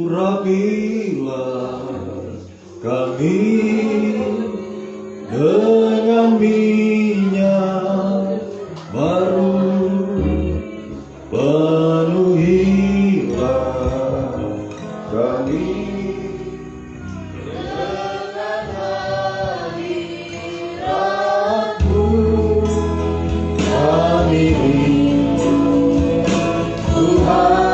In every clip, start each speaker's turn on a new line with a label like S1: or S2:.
S1: Urapilah kami dengan minyak baru, penuhilah kami dengan hadirat-Mu. Kami rindu Tuhan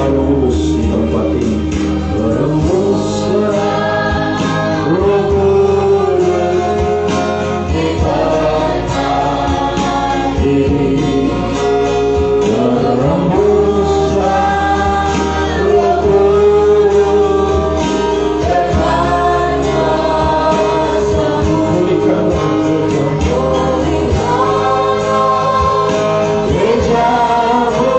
S1: berembus di tempat ini, berembuslah Roh Kudus di tempat ini, berembuslah Roh Kudus dengan kuasa-Mu. Pulihkanlah gereja-Mu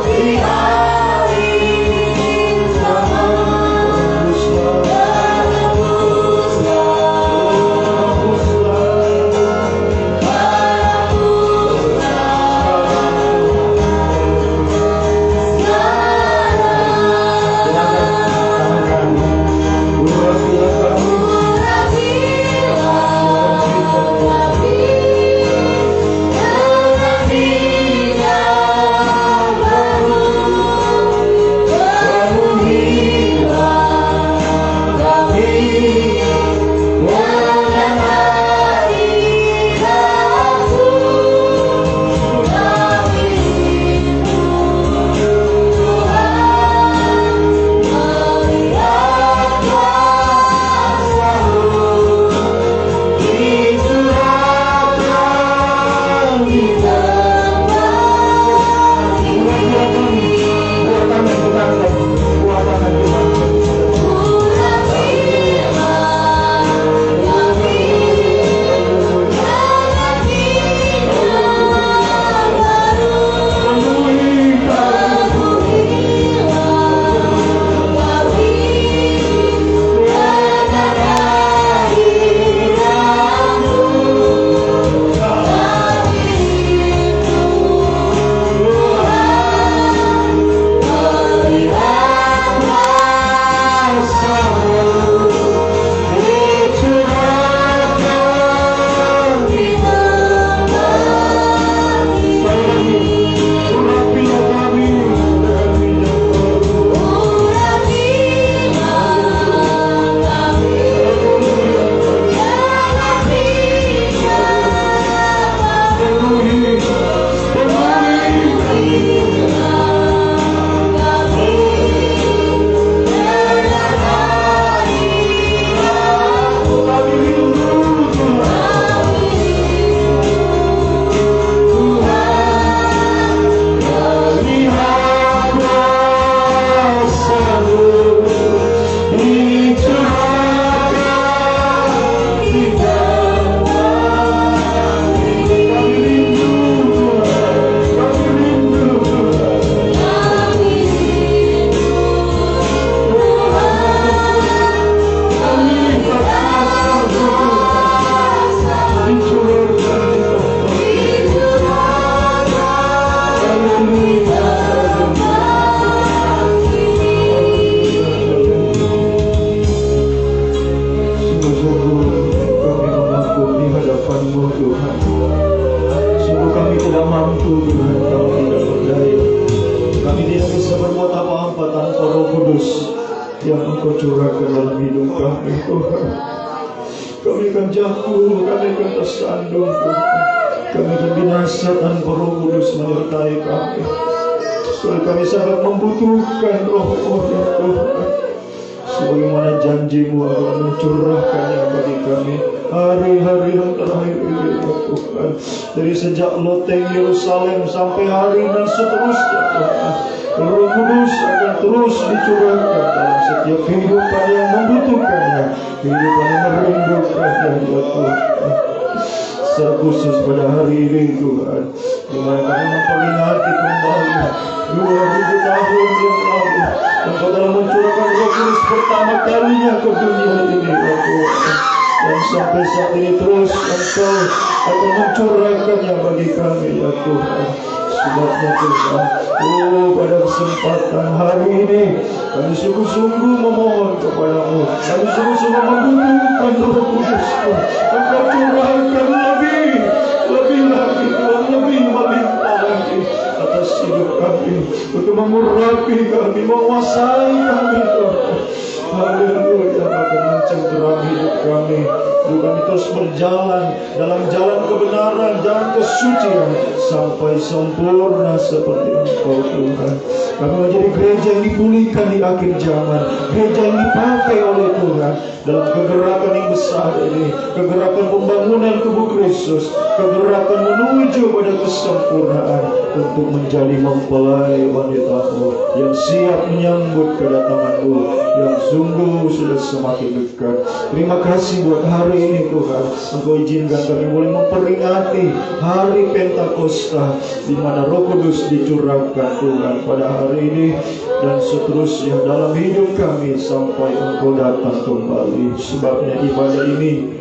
S1: di hari zaman. apa tanpa Roh Kudus yang Engkau curahkan dalam hidup kami, Tuhan. Kami akan jatuh, kami akan tersandung, Tuhan. Kami akan binasa tanpa Roh Kudus menyertai kami. Soalnya kami sangat membutuhkan Roh-Mu ya Tuhan. Sebagaimana janji-Mu akan mencurahkannya bagi kami hari-hari yang terakhir ini ya Tuhan. Dari sejak loteng Yerusalem sampai hari dan seterusnya Tuhan, Roh Kudus akan terus dicurahkan dalam setiap kehidupan yang membutuhkannya, kehidupan yang merindukannya ya Tuhan. Secara khusus pada hari ini Tuhan, di mana kami memperingati kembali 2000 tahun yang lalu Engkau telah mencurahkan Roh Kudus pertama kalinya ke dunia ini ya Tuhan. Dan sampai saat ini terus Engkau akan mencurahkannya bagi kami ya Tuhan. Sebabnya Tuhan, pada kesempatan hari ini kami sungguh-sungguh memohon kepada-Mu. Kami sungguh-sungguh membutuhkan Roh Kudus. Engkau curahkan lebih lagi Tuhan, lebih melimpah lagi atas hidup kami, untuk mengurapi kami, menguasai kami Tuhan. Haleluya, akan mencengkeram hidup kami. Kami terus berjalan dalam jalan kebenaran, jalan kesucian sampai sempurna seperti Engkau Tuhan. Kami menjadi gereja yang dipulihkan di akhir zaman, gereja yang dipakai oleh Tuhan dalam kegerakan yang besar ini, kegerakan pembangunan tubuh Kristus, kegerakan menuju pada kesempurnaan untuk menjadi mempelai wanita-Mu yang siap menyambut kedatangan-Mu yang sungguh sudah semakin dekat. Terima kasih buat hari ini Tuhan. Engkau izinkan kami boleh memperingati hari Pentakosta, di mana Roh Kudus dicurahkan Tuhan pada hari ini dan seterusnya dalam hidup kami sampai Engkau datang kembali. Sebabnya ibadah ini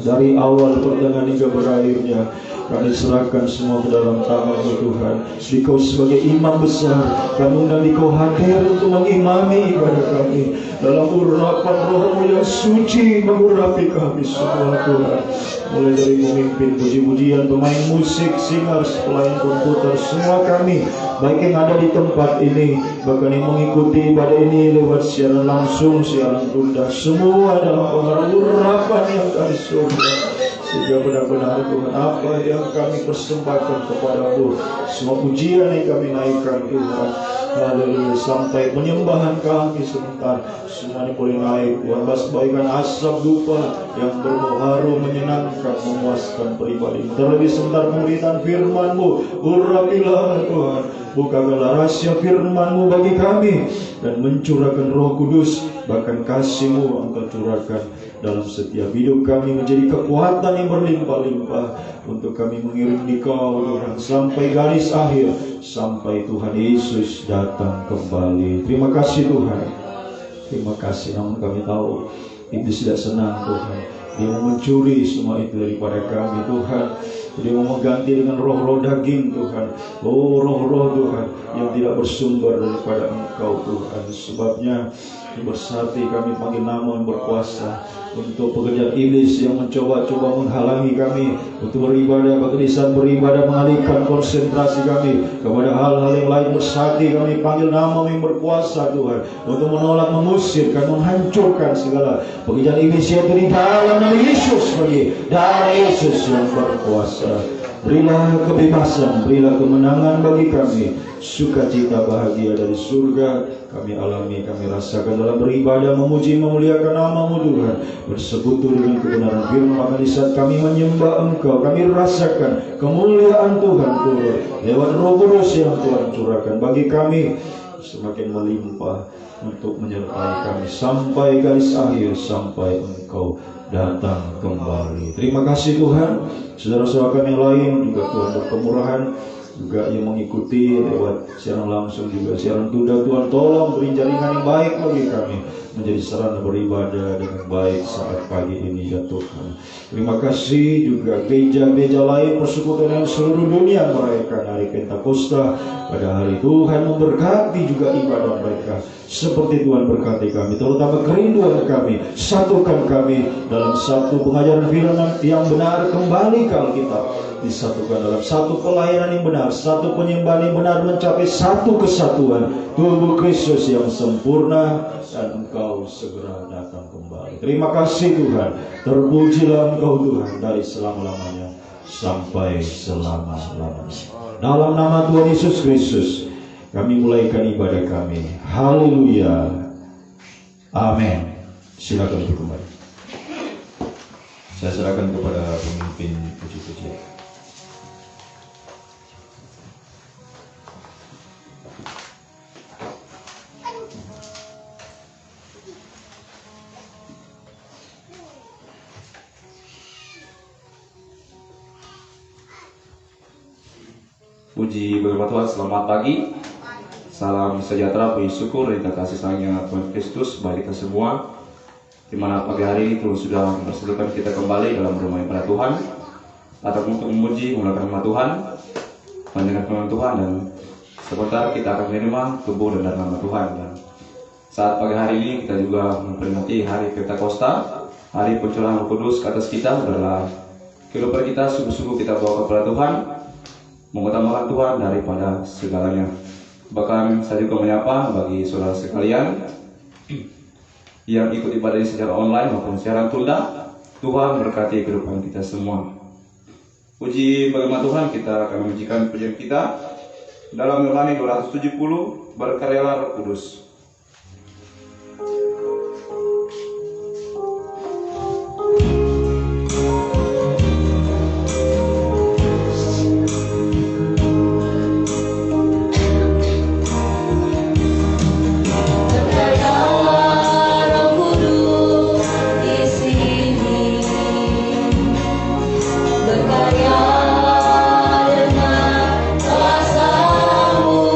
S1: dari awal pertengahan hingga berakhirnya kami serahkan semua ke dalam tangan-Mu Tuhan. Dikau sebagai imam besar, kami undang Dikau hadir untuk mengimami ibadah kami dalam urapan Roh-Mu yang suci, mengurapi kami semua Tuhan. Mulai dari memimpin puji-pujian, pemain musik, singers, pelayan komputer, semua kami, baik yang ada di tempat ini, bahkan yang mengikuti ibadah ini lewat siaran langsung, siaran tunda, semua dalam pengaruh urapan yang dari surga. Sehingga benar-benar Tuhan, apa yang kami persembahkan kepada-Mu, semua pujian yang kami naikkan Tuhan, haleluya, sampai penyembahan kami sebentar, semuanya boleh naik Tuhan. Bagaikan asap dupa yang berbau harum, menyenangkan, memuaskan pribadi. Terlebih sebentar pemberitaan firman-Mu, urapilah Tuhan, bukakanlah rahasia firman-Mu bagi kami, dan mencurahkan Roh Kudus, bahkan kasih-Mu Engkau curahkan dalam setiap hidup kami, menjadi kekuatan yang berlimpah-limpah untuk kami mengiring Dikau Tuhan sampai garis akhir, sampai Tuhan Yesus datang kembali. Terima kasih Tuhan, terima kasih. Namun kami tahu iblis tidak senang Tuhan. Dia mau mencuri semua itu daripada kami Tuhan. Dia mau mengganti dengan roh-roh daging Tuhan. Oh roh-roh Tuhan yang tidak bersumber daripada Engkau Tuhan. Sebabnya bersati kami panggil nama yang berkuasa untuk pekerjaan iblis yang mencoba-coba menghalangi kami untuk beribadah, bahkan beribadah, mengalihkan konsentrasi kami kepada hal-hal yang lain. Bersati kami panggil nama yang berkuasa Tuhan untuk menolak, mengusirkan, menghancurkan segala pekerjaan iblis yang di dalam nama Yesus, bagi darah Yesus yang berkuasa. Berilah kebebasan, berilah kemenangan bagi kami, sukacita bahagia dari surga kami alami, kami rasakan dalam beribadah, memuji, memuliakan nama-Mu Tuhan, bersekutu dengan kebenaran firman. Di saat kami menyembah Engkau, kami rasakan kemuliaan Tuhan turun lewat Roh Kudus yang Tuhan curahkan bagi kami, semakin melimpah untuk menyertai kami sampai garis akhir, sampai Engkau datang kembali. Terima kasih Tuhan. Saudara-saudara kami yang lain juga Tuhan berkemurahan, juga yang mengikuti lewat siaran langsung, juga siaran tunda, Tuhan tolong beri jaringan yang baik bagi kami, menjadi sarana beribadah dengan baik saat pagi ini ya Tuhan. Terima kasih juga gereja-gereja lain, persekutuan yang seluruh dunia merayakan hari Pentakosta. Pada hari Tuhan memberkati juga ibadah mereka, seperti Tuhan berkati kami, terutama kerinduan kami, satukan kami dalam satu pengajaran firman yang benar, kembali ke Alkitab, disatukan dalam satu pelayanan yang benar, satu penyembahan yang benar, mencapai satu kesatuan tubuh Kristus yang sempurna, dan Engkau segera datang kembali. Terima kasih Tuhan, terpujilah Engkau Tuhan dari selama-lamanya sampai selama-lamanya. Dalam nama Tuhan Yesus Kristus kami mulaikan ibadah kami. Haleluya, amin. Silakan duduk kembali. Saya serahkan kepada pemimpin puji-pujian.
S2: Puji bagi Tuhan, selamat pagi. Salam sejahtera, puji syukur dan kasih sayangnya Tuhan Kristus bagi kita semua. Di mana pagi hari Tuhan sudah mempersatukan kita kembali dalam rumah ibadah Tuhan, atau untuk memuji menggunakan nama Tuhan, mendengar firman Tuhan, dan sebentar kita akan menerima tubuh dan darah nama Tuhan. Dan saat pagi hari ini kita juga memperingati hari Pentakosta, hari pencurahan Roh Kudus ke atas kita. Adalah kehidupan kita sungguh-sungguh kita bawa kepada Tuhan, mengutamakan Tuhan daripada segalanya. Bahkan saya juga menyapa bagi saudara sekalian yang ikut ibadah ini secara online maupun secara tunda. Tuhan berkati kehidupan kita semua. Puji bagi Tuhan, kita akan menyajikan pujian kita dalam Nurani 270, berkaryalah Roh Kudus.
S3: Berkarya dengan kuasa-Mu.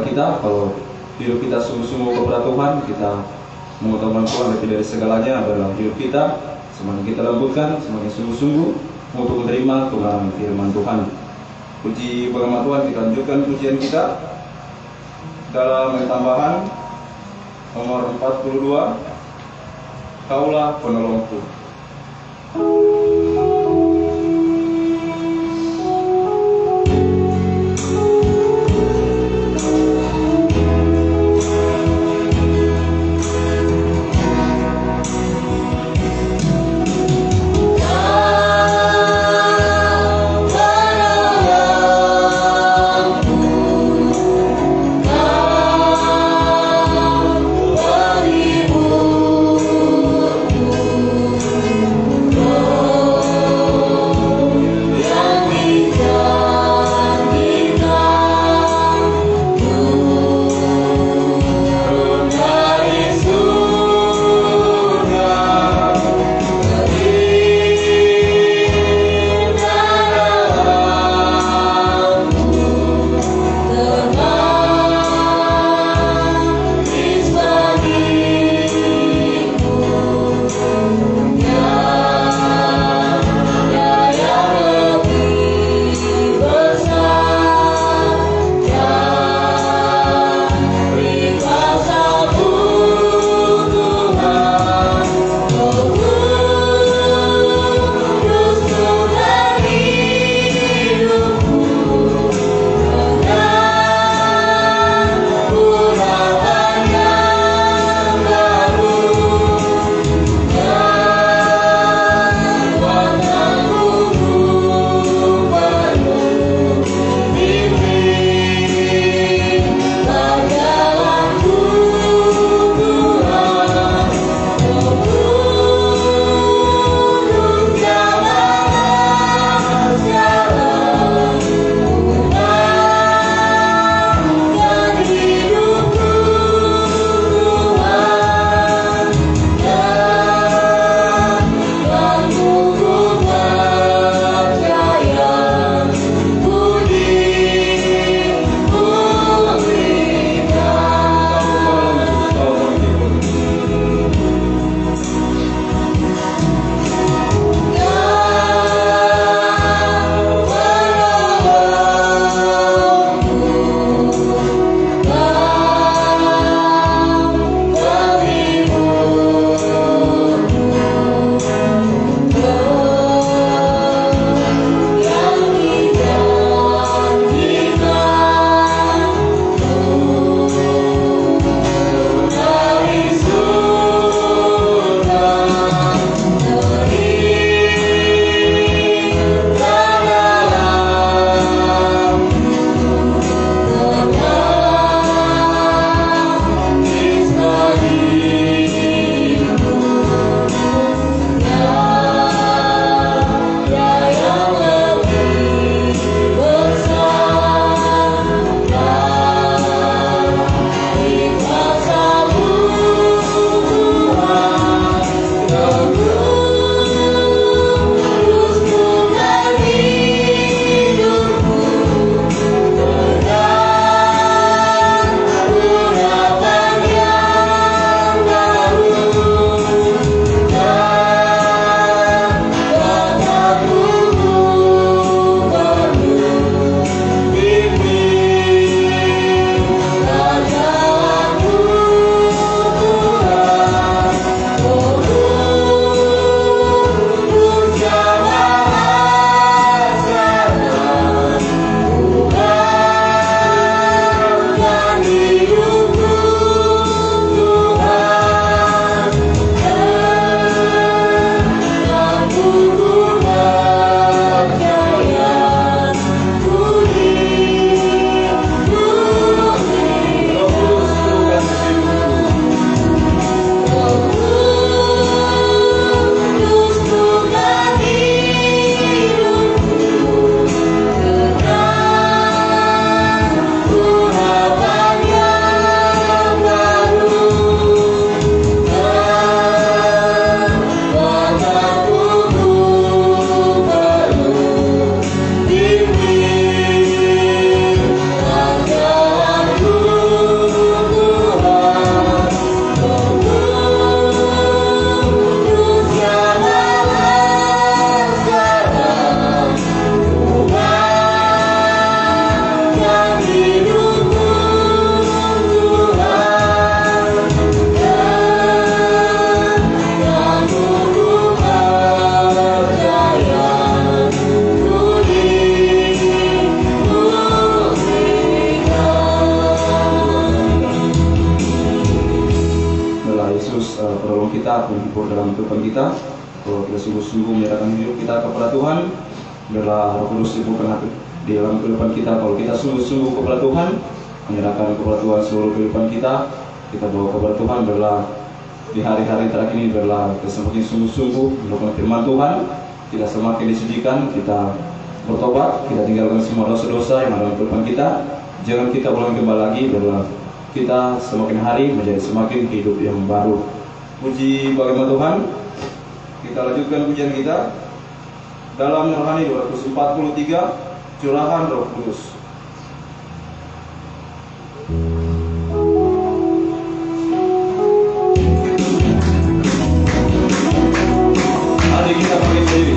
S2: kita kalau hidup kita sungguh-sungguh kepada Tuhan, kita mengutamakan Tuhan lebih dari segalanya adalah hidup kita. Semakin kita lembutkan, semakin sungguh-sungguh untuk menerima Tuhan firman Tuhan. Puji bagi Tuhan, kita lanjutkan pujian kita dalam tambahan nomor 42, Kaulah Penolongku.
S3: Beribu
S2: Yesus penolong kita, penghibur dalam kehidupan kita. Kalau kita sungguh-sungguh menyerahkan hidup kita kepada Tuhan, biarlah Roh Kudus sibukkan hati di dalam kehidupan kita. Kalau kita sungguh-sungguh kepada Tuhan, menyerahkan kepada Tuhan seluruh kehidupan kita bawa kepada Tuhan, biarlah di hari-hari terakhir ini biarlah kita semakin sungguh-sungguh melakukan firman Tuhan, kita semakin disucikan, kita bertobat, kita tinggalkan semua dosa-dosa yang ada dalam kehidupan kita. Jangan kita ulang kembali lagi, biarlah kita semakin hari menjadi semakin hidup yang baru. Puji bagi Tuhan. Kita lanjutkan pujian kita dalam Rohani 243, Curahan Roh Kudus. Mari kita pakai sendiri.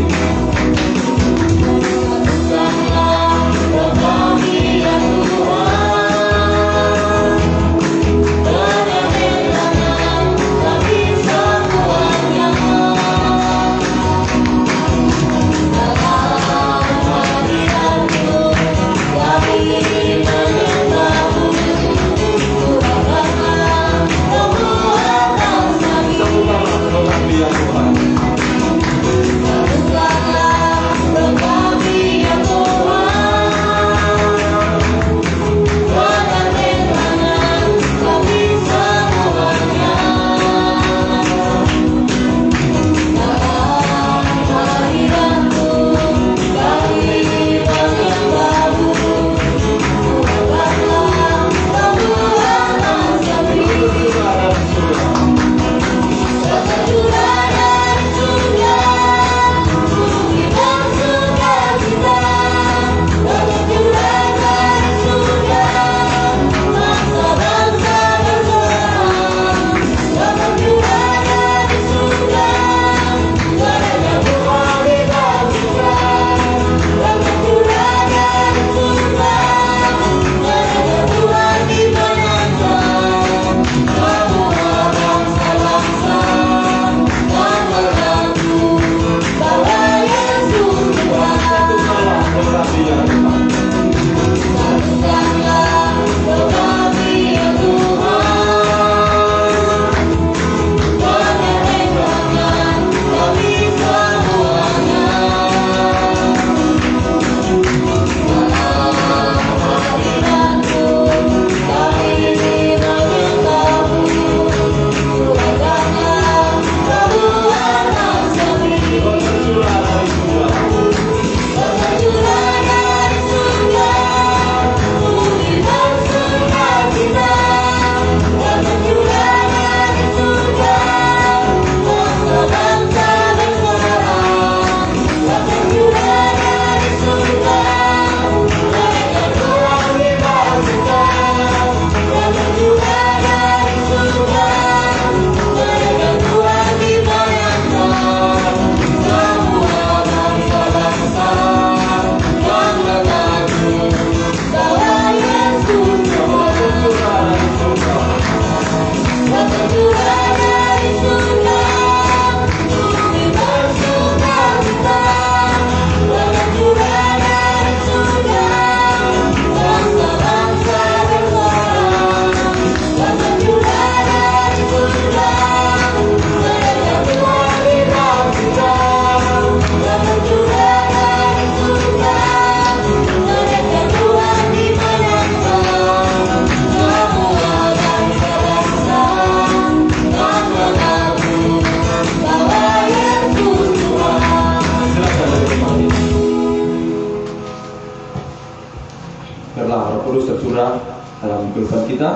S2: dalam kehidupan kita.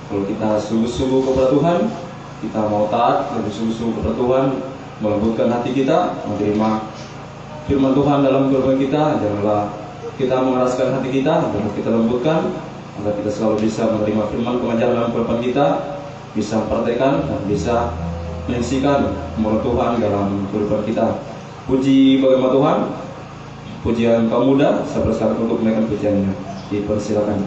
S2: Kalau kita sungguh-sungguh kepada Tuhan, kita mau taat dan sungguh-sungguh kepada Tuhan, melembutkan hati kita, menerima firman Tuhan dalam kehidupan kita. Janganlah kita mengeraskan hati kita, dan kita lembutkan, agar kita selalu bisa menerima firman pengajaran dalam kehidupan kita, bisa mempraktekkan dan bisa menyaksikan kemurahan Tuhan dalam kehidupan kita. Puji bagi Tuhan. Pujian kaum muda, saya persilakan untuk menaikkan pujiannya. Dipersilakan.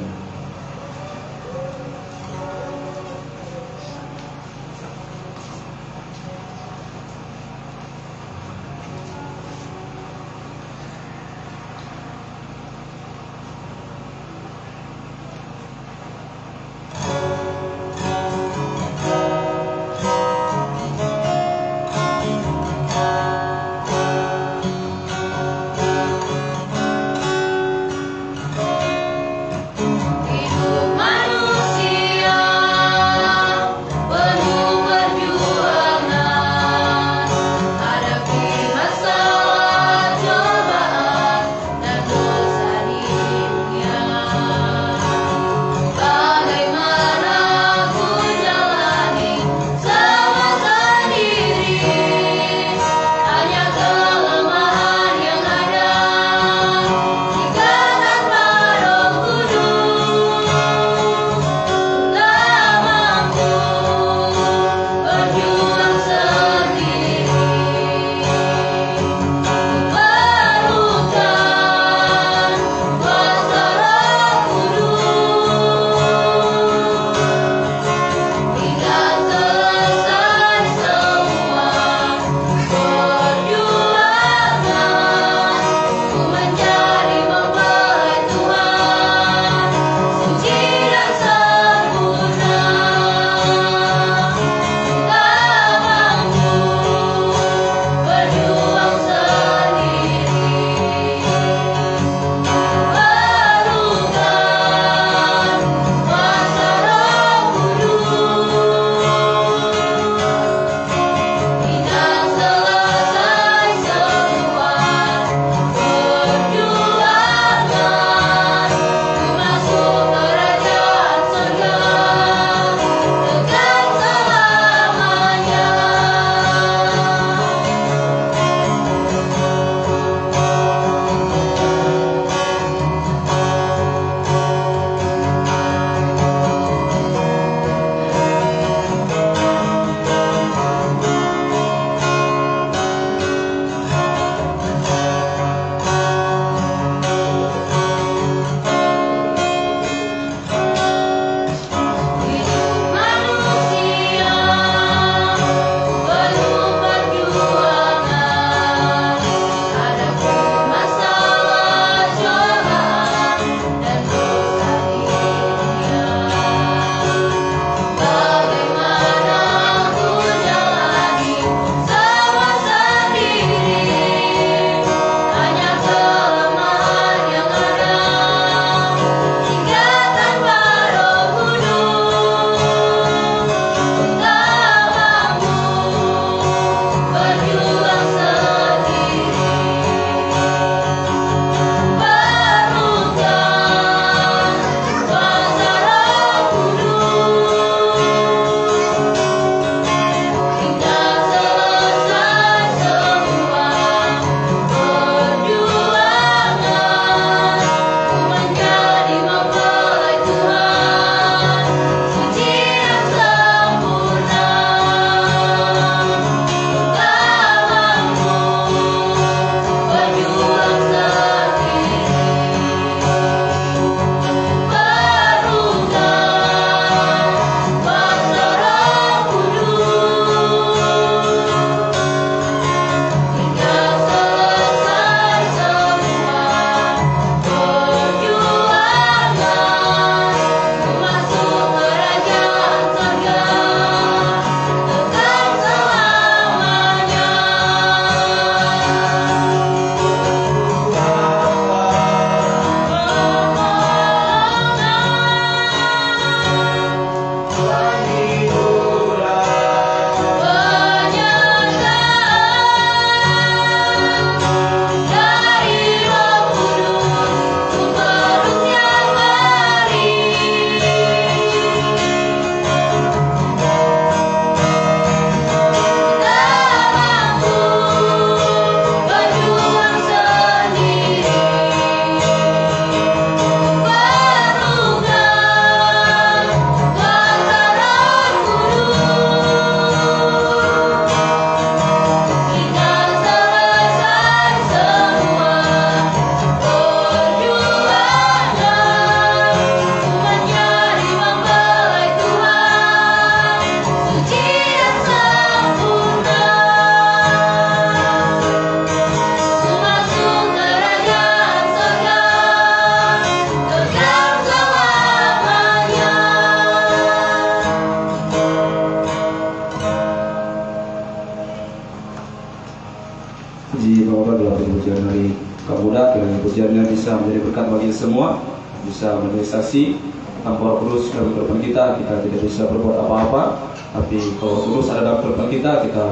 S2: Bapak, doa pujian dari Kak Budak, kiranya pujiannya bisa menjadi berkat bagi semua, bisa menjadi saksi tanpa Roh Kudus dalam kehidupan kita tidak bisa berbuat apa-apa. Tapi kalau Roh Kudus ada dalam kehidupan kita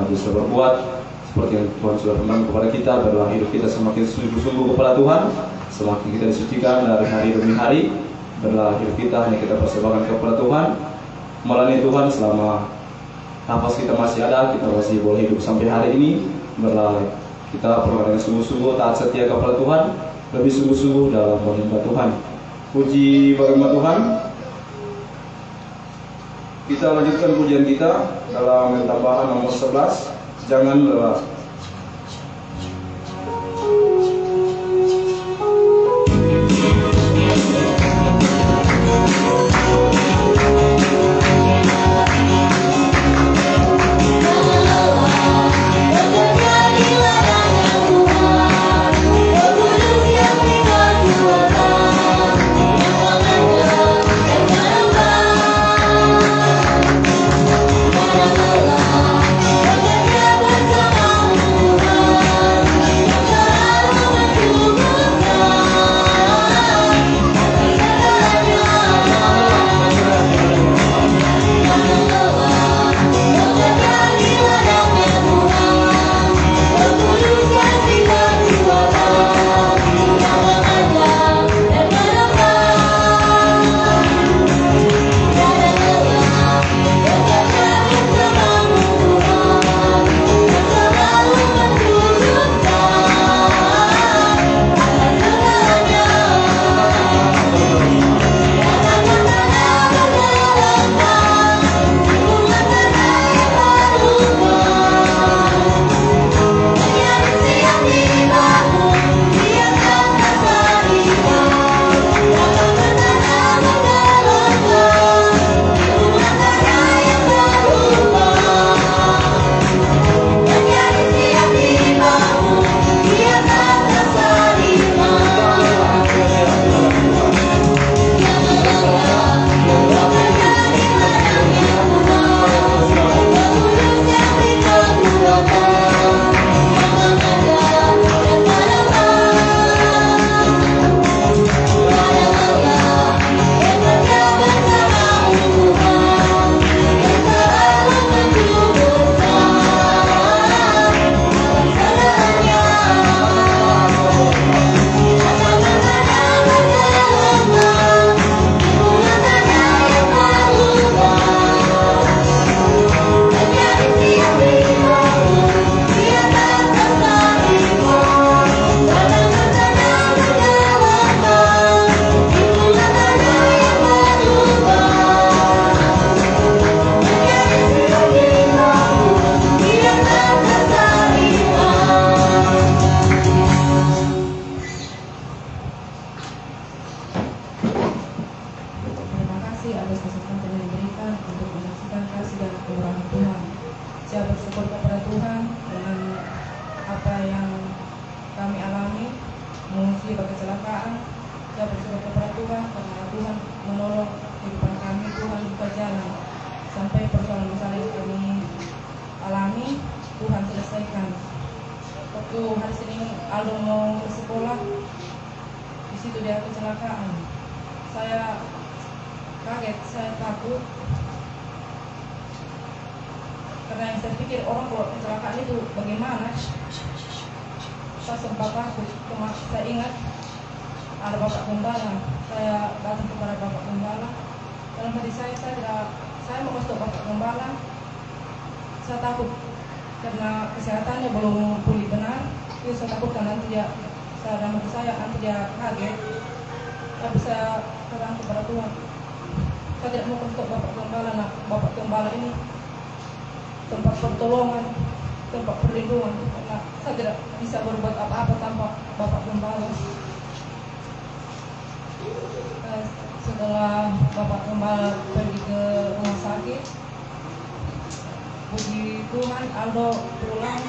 S2: bisa berbuat seperti yang Tuhan sudah firman kepada kita, bahwa hidup kita semakin sungguh-sungguh kepada Tuhan, semakin kita disucikan dari hari demi hari. Adalah hidup kita hanya kita persembahkan kepada Tuhan, melayani Tuhan selama nafas kita masih ada, kita masih boleh hidup sampai hari ini. Adalah kita perlu dengan sungguh-sungguh taat setia kepada Tuhan, lebih sungguh-sungguh dalam menyembah Tuhan. Puji bagi Tuhan. Kita lanjutkan pujian kita dalam tambahan nomor 11. Jangan lelah.
S3: Setelah Bapak Gembala pergi ke rumah sakit, puji Tuhan Aldo pulang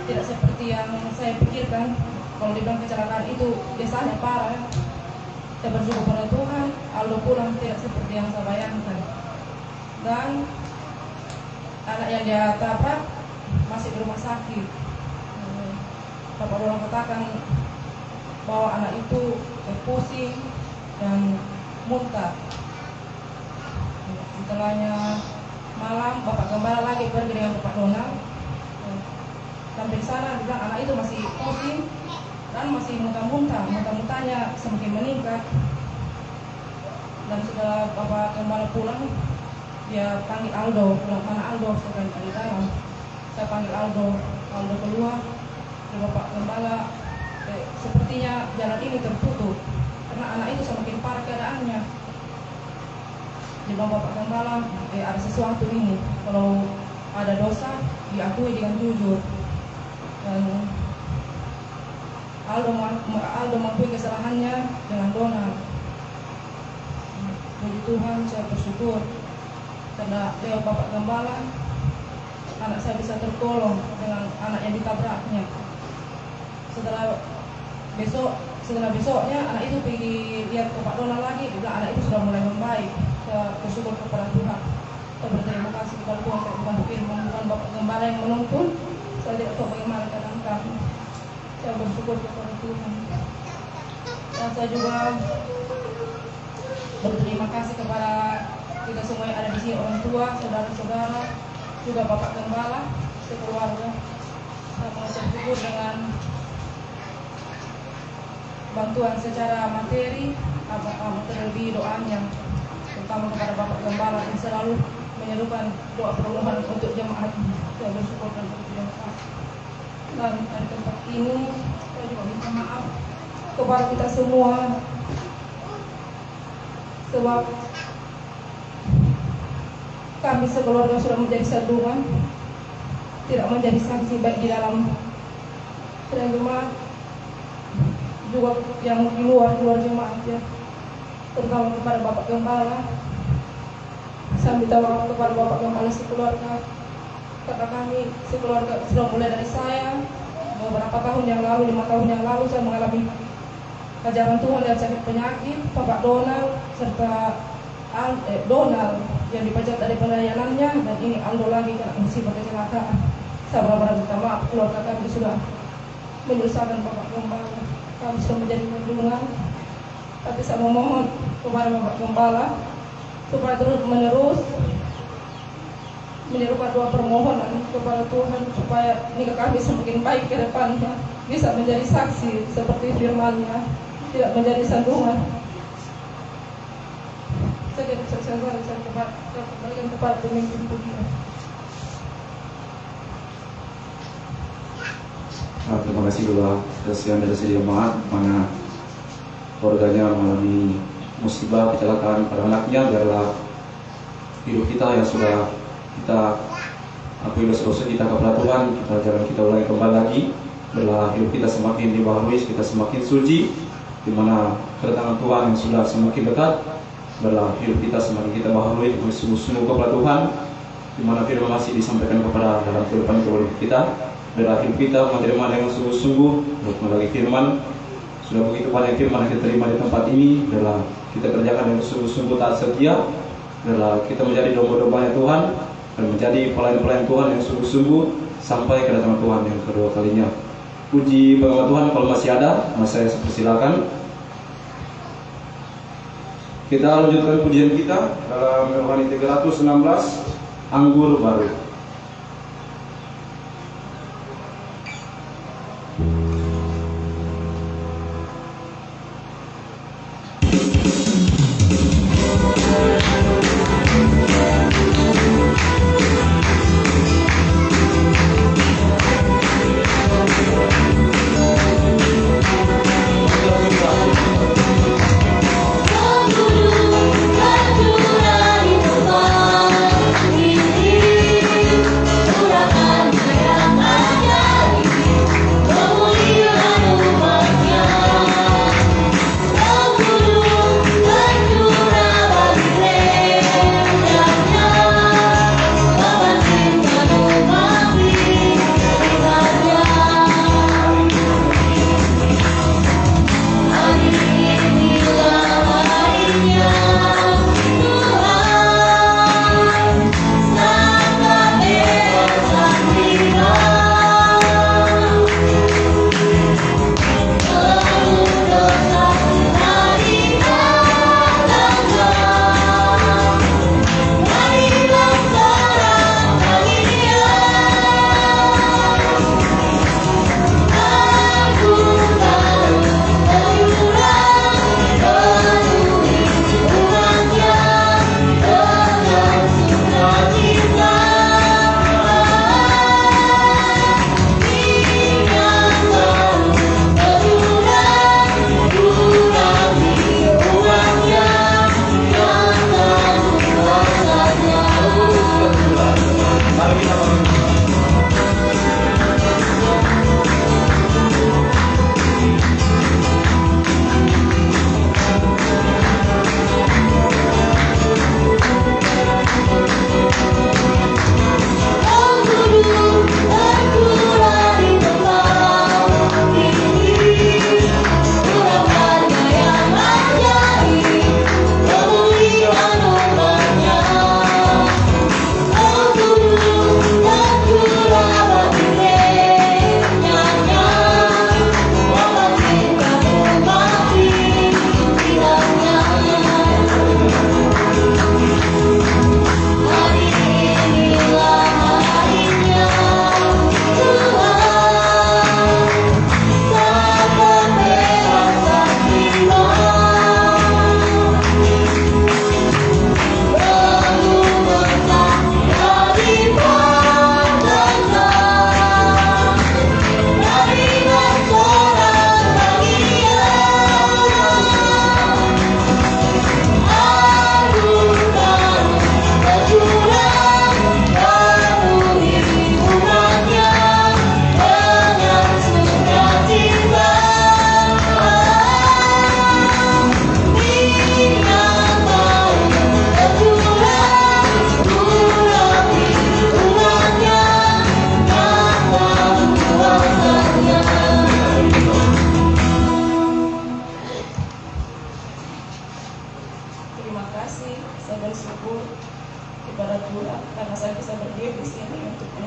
S3: tidak seperti yang saya pikirkan. Kalau dibilang kecelakaan itu biasanya parah ya. Saya bersyukur pada Tuhan, Aldo pulang tidak seperti yang saya bayangkan. Dan anak yang dia tabrak masih di rumah sakit. Bapak Dona katakan bahwa anak itu pusing dan muntah. Setelahnya malam Bapak Gembala lagi pergi dengan Bapak Dona. Sampai sana bilang anak itu masih pusing dan masih muntah-muntahnya semakin meningkat. Dan setelah Bapak Gembala pulang, dia panggil Aldo, bilang mana Aldo, saya di dalam. Saya panggil Aldo keluar. Dan Bapak Gembala, sepertinya jalan ini tertutup karena anak itu semakin parah keadaannya. Dia bilang Bapak Gembala, ada sesuatu ini. Kalau ada dosa, diakui dengan jujur. Dan Aldo mengakui kesalahannya dengan Dona. Puji Tuhan, saya bersyukur karena lewat Bapak Gembala anak saya bisa tertolong dengan anak yang ditabraknya. Setelah besoknya anak itu pergi lihat Bapak Dona lagi, dia bilang anak itu sudah mulai membaik. Saya bersyukur kepada Tuhan. Saya berterima kasih kepada Tuhan. Saya bukan firman, bukan Bapak Gembala yang menuntun. Saya tidak tahu bagaimana keadaan kami. Saya bersyukur kepada Tuhan. Dan saya juga berterima kasih kepada kita semua yang ada di sini, orang tua, saudara-saudara, juga Bapak Gembala, sekeluarga. Saya mengucap syukur dengan bantuan secara materi, terlebih doanya, terutama kepada Bapak Gembala yang selalu menyerukan doa permohonan untuk jemaat. Saya bersyukur dan berterima kasih. Dan dari tempat ini, saya juga minta maaf kepada kita semua, sebab kami sekeluarga sudah menjadi sandungan, tidak menjadi saksi baik di dalam sidang jemaat, juga yang di luar jemaat ya, terutama kepada Bapak Gembala. Saya minta maaf kepada Bapak Gembala sekeluarga, karena kami sekeluarga sudah mulai dari saya beberapa tahun yang lalu, 5 tahun yang lalu saya mengalami ajaran Tuhan dan sakit penyakit. Bapak Donald serta Donald yang dipecat dari pelayanannya, dan ini Aldo lagi kena musibah kecelakaan. Saya benar-benar minta maaf, keluarga kami sudah menyusahkan Bapak Gembala. Kami sudah menjadi perlindungan, tapi saya memohon kepada Bapak Gembala supaya terus menerus menyerukan doa permohonan kepada Tuhan supaya nikah kami semakin baik ke depannya, bisa menjadi saksi seperti firman-Nya, tidak menjadi sandungan. Saya kembalikan kepada pemimpin dunia.
S2: Terima kasih Bapak. Kasihan dari segi jemaat mana keluarganya mengalami musibah kecelakaan pada anaknya, adalah hidup kita yang sudah kita akui dosa-dosa kita kepada Tuhan, kita ulangi kembali lagi, adalah hidup kita semakin dibaharui, kita semakin suci, di mana kedatangan Tuhan yang sudah semakin dekat, adalah hidup kita semakin kita baharui dengan sungguh-sungguh kepada Tuhan, di mana firman masih disampaikan kepada dalam kehidupan kita, adalah hidup kita menerima dengan sungguh-sungguh untuk melalui firman. Sudah begitu banyak firman yang kita terima di tempat ini, adalah kita kerjakan dengan sungguh-sungguh taat setia, adalah kita menjadi domba-dombanya Tuhan dan menjadi pelayan-pelayan Tuhan yang sungguh-sungguh sampai kedatangan Tuhan yang kedua kalinya. Puji bagi Tuhan. Kalau masih ada, saya persilakan. Kita lanjutkan pujian kita dalam Rohani 316, Anggur Baru.
S4: Ini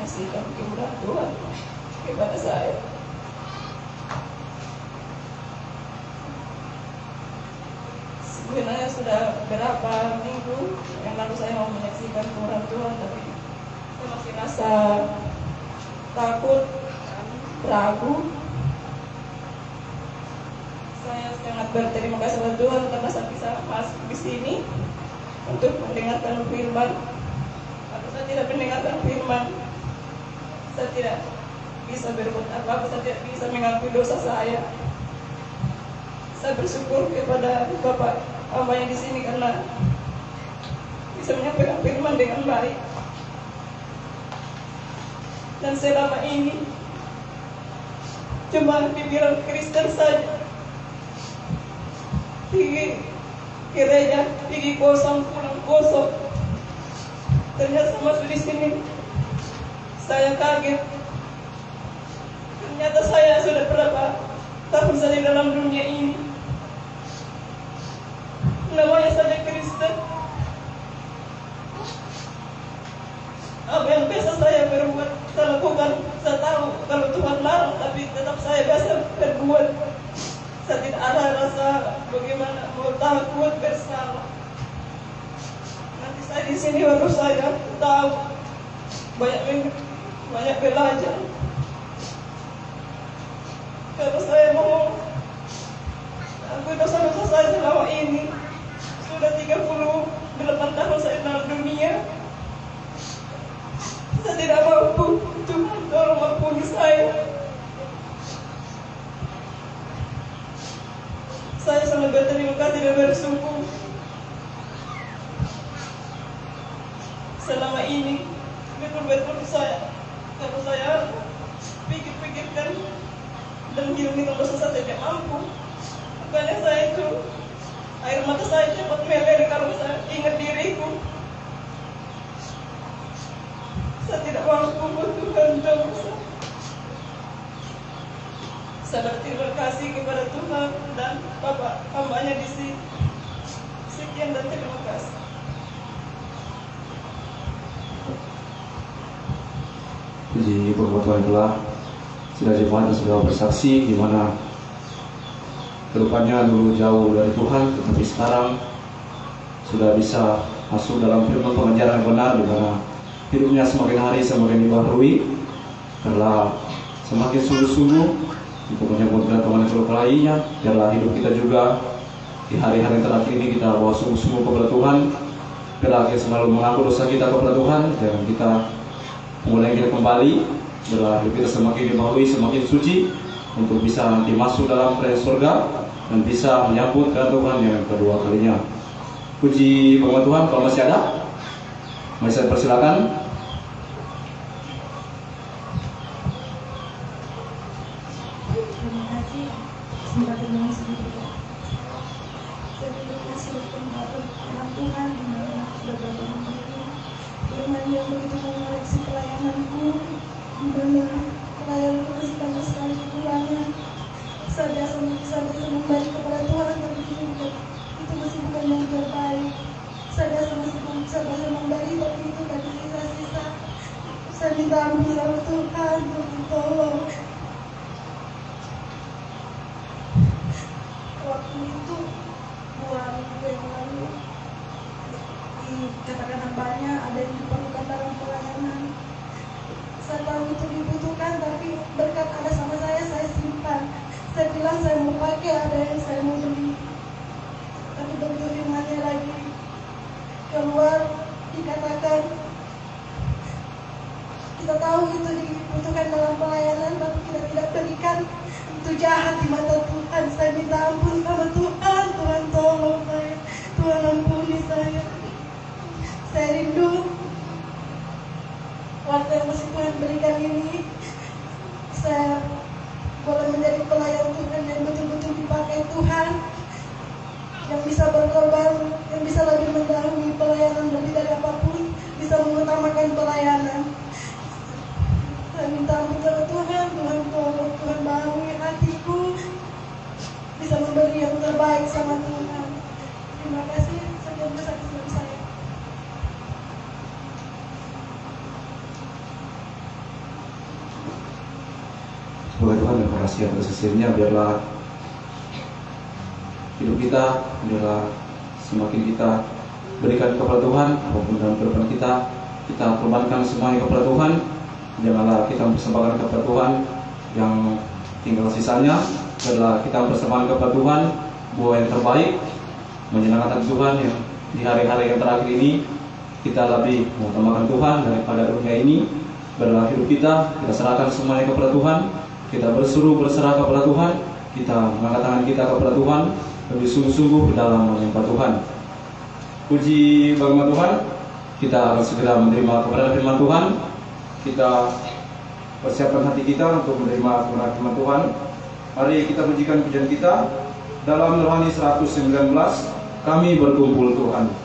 S3: menyaksikan kemurahan Tuhan kepada saya. Sebenarnya sudah berapa minggu yang lalu saya mau menyaksikan kemurahan Tuhan, tapi saya masih rasa takut, ragu. Saya sangat berterima kasih kepada Tuhan karena saya bisa masuk di sini untuk mendengarkan firman. Kalau saya tidak mendengarkan firman, saya tidak bisa berbuat apa-apa, saya tidak bisa mengakui dosa saya. Saya bersyukur kepada Bapak hamba yang di sini karena bisa menyampaikan firman dengan baik. Dan selama ini cuma dibilang Kristen saja, pergi gereja, pergi kosong, pulang kosong. Ternyata masuk di sini, saya kaget. Ternyata saya sudah berapa tahun saja dalam dunia ini. Namanya saja Kristen. Apa yang biasa saya berbuat, saya lakukan. Saya tahu kalau Tuhan larang, tapi tetap saya biasa berbuat. Saya tidak ada rasa bagaimana mau takut bersalah. Nanti saya di sini baru saya tahu banyak belajar. Kalau saya mau aku dosa-dosa saya selama ini sudah 38 tahun saya dalam dunia. Saya tidak mampu. Tuhan tolong ampuni saya. Saya sangat berterima kasih dan bersyukur. Selama ini betul-betul kalau saya pikir-pikirkan dan hilang dosa saya tidak mampu. Makanya saya itu air mata saya cepat meleleh kalau saya ingat diriku. Saya tidak mampu buat Tuhan dosa. Saya berterima kasih kepada Tuhan dan Bapak hambanya di sini. Sekian dan terima kasih.
S2: Puji buat Tuhan telah sudah jemaat dan sudah bersaksi di mana kedepannya dulu jauh dari Tuhan, tetapi sekarang sudah bisa masuk dalam firman pengajaran yang benar, di mana hidupnya semakin hari semakin dibaharui, telah semakin sungguh-sungguh untuk menyambut kedatangan yang lainnya. Biarlah hidup kita juga di hari-hari terakhir ini kita bawa sungguh-sungguh kepada Tuhan. Biarlah kita selalu mengaku dosa kita kepada Tuhan, dan kita mulai kita kembali. Biarlah hidup kita semakin dibaharui, semakin suci, untuk bisa nanti masuk dalam kerajaan surga dan bisa menyambut kedatangan yang kedua kalinya. Puji bagi Tuhan. Kalau masih ada, mari saya persilakan.
S4: Terima kasih kesempatan yang sedikit. Saya terima kasih untuk Tuhan di mana sudah bertemu firman yang begitu mengoreksi pelayananku, di mana pelayananku masih banyak sekali kekurangan. Saya biasa memberi kepada Tuhan, tapi itu masih bukan yang terbaik. Saya biasa memberi, tapi itu tadi sisa-sisa. Saya minta ampun sama Tuhan, tolong. Waktu itu 2 minggu yang lalu dikatakan hambanya ada yang diperlukan dalam pelayanan. Saya tahu itu dibutuhkan, tapi berkat ada sama saya simpan. Saya bilang saya mau pakai, ada yang saya mau beli. Tapi begitu firmannya lagi keluar, dikatakan kita tahu itu dibutuhkan dalam pelayanan, tapi kita tidak berikan. Itu jahat di mata Tuhan. Saya minta ampun sama Tuhan. Tuhan tolong saya, Tuhan ampuni saya. Saya rindu waktu yang masih Tuhan berikan ini, saya boleh menjadi pelayan Tuhan yang betul-betul dipakai Tuhan, yang bisa berkorban, yang bisa lebih mendahului pelayanan lebih dari apapun, bisa mengutamakan pelayanan. Saya minta ampun kepada Tuhan. Tuhan tolong, Tuhan baharui hatiku, bisa memberi yang terbaik sama Tuhan. Terima kasih. Sekian bersaksi dari saya.
S2: Semoga Tuhan berkasih atas sesirnya, biarlah hidup kita, biarlah semakin kita berikan kepada Tuhan, apapun dalam kehidupan kita korbankan semuanya kepada Tuhan. Janganlah kita mempersembahkan kepada Tuhan yang tinggal sisanya, biarlah kita mempersembahkan kepada Tuhan buah yang terbaik, menyenangkan hati Tuhan yang di hari-hari yang terakhir ini. Kita lebih mengutamakan Tuhan daripada dunia ini. Biarlah hidup kita serahkan semuanya kepada Tuhan. Kita berserah kepada Tuhan. Kita mengangkat tangan kita kepada Tuhan, lebih sungguh-sungguh dalam menyembah Tuhan. Puji bagi Tuhan. Kita akan segera menerima kebenaran firman Tuhan. Kita persiapkan hati kita untuk menerima kebenaran firman Tuhan. Mari kita pujikan pujian kita dalam Rohani 119. Kami berkumpul Tuhan.
S5: Kami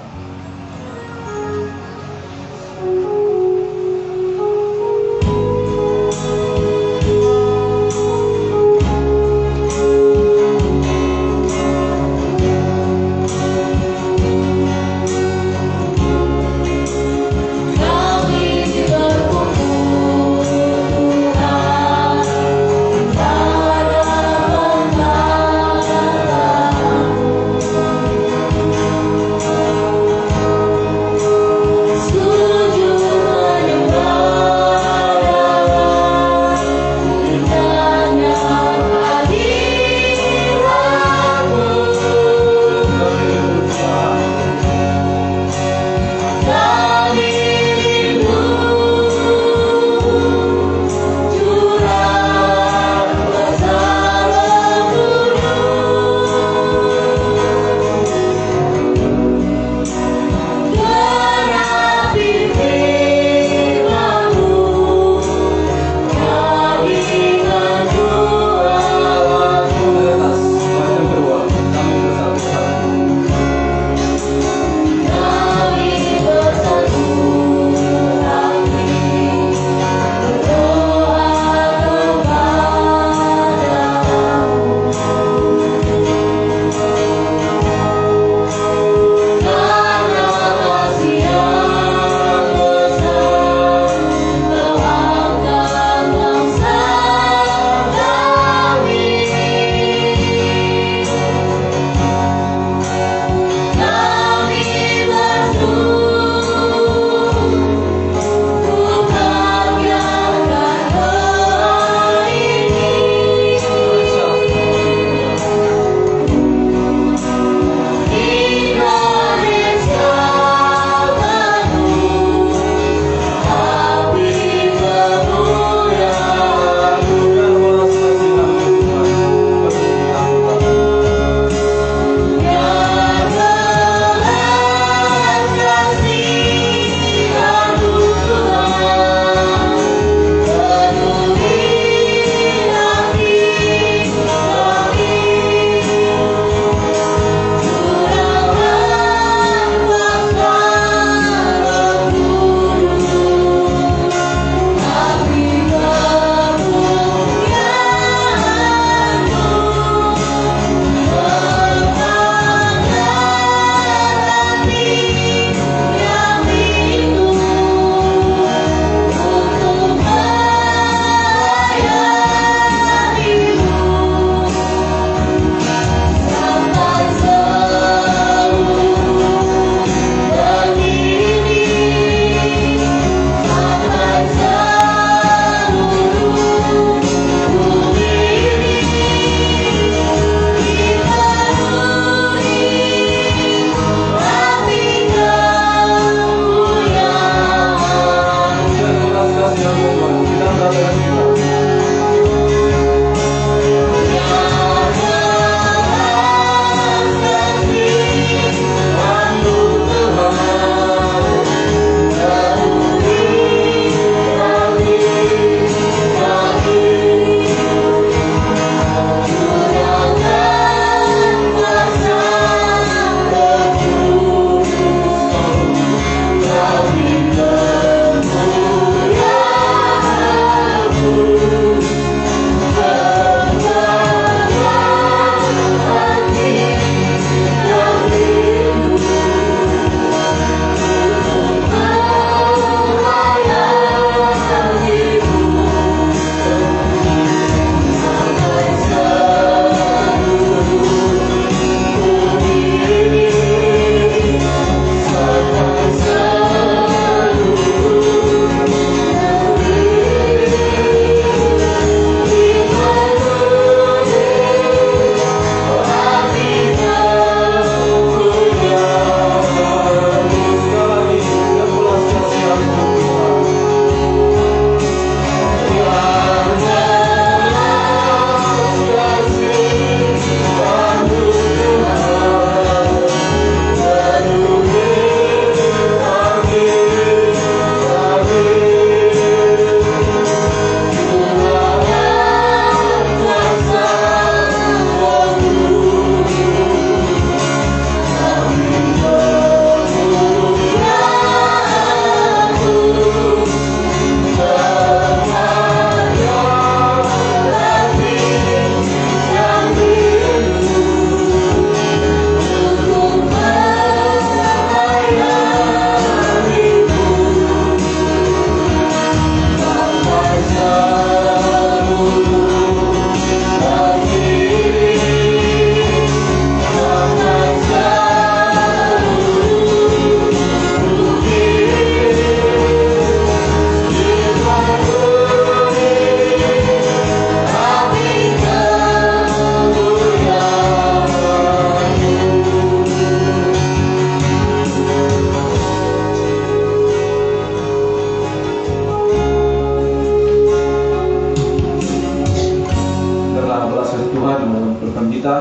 S2: kita,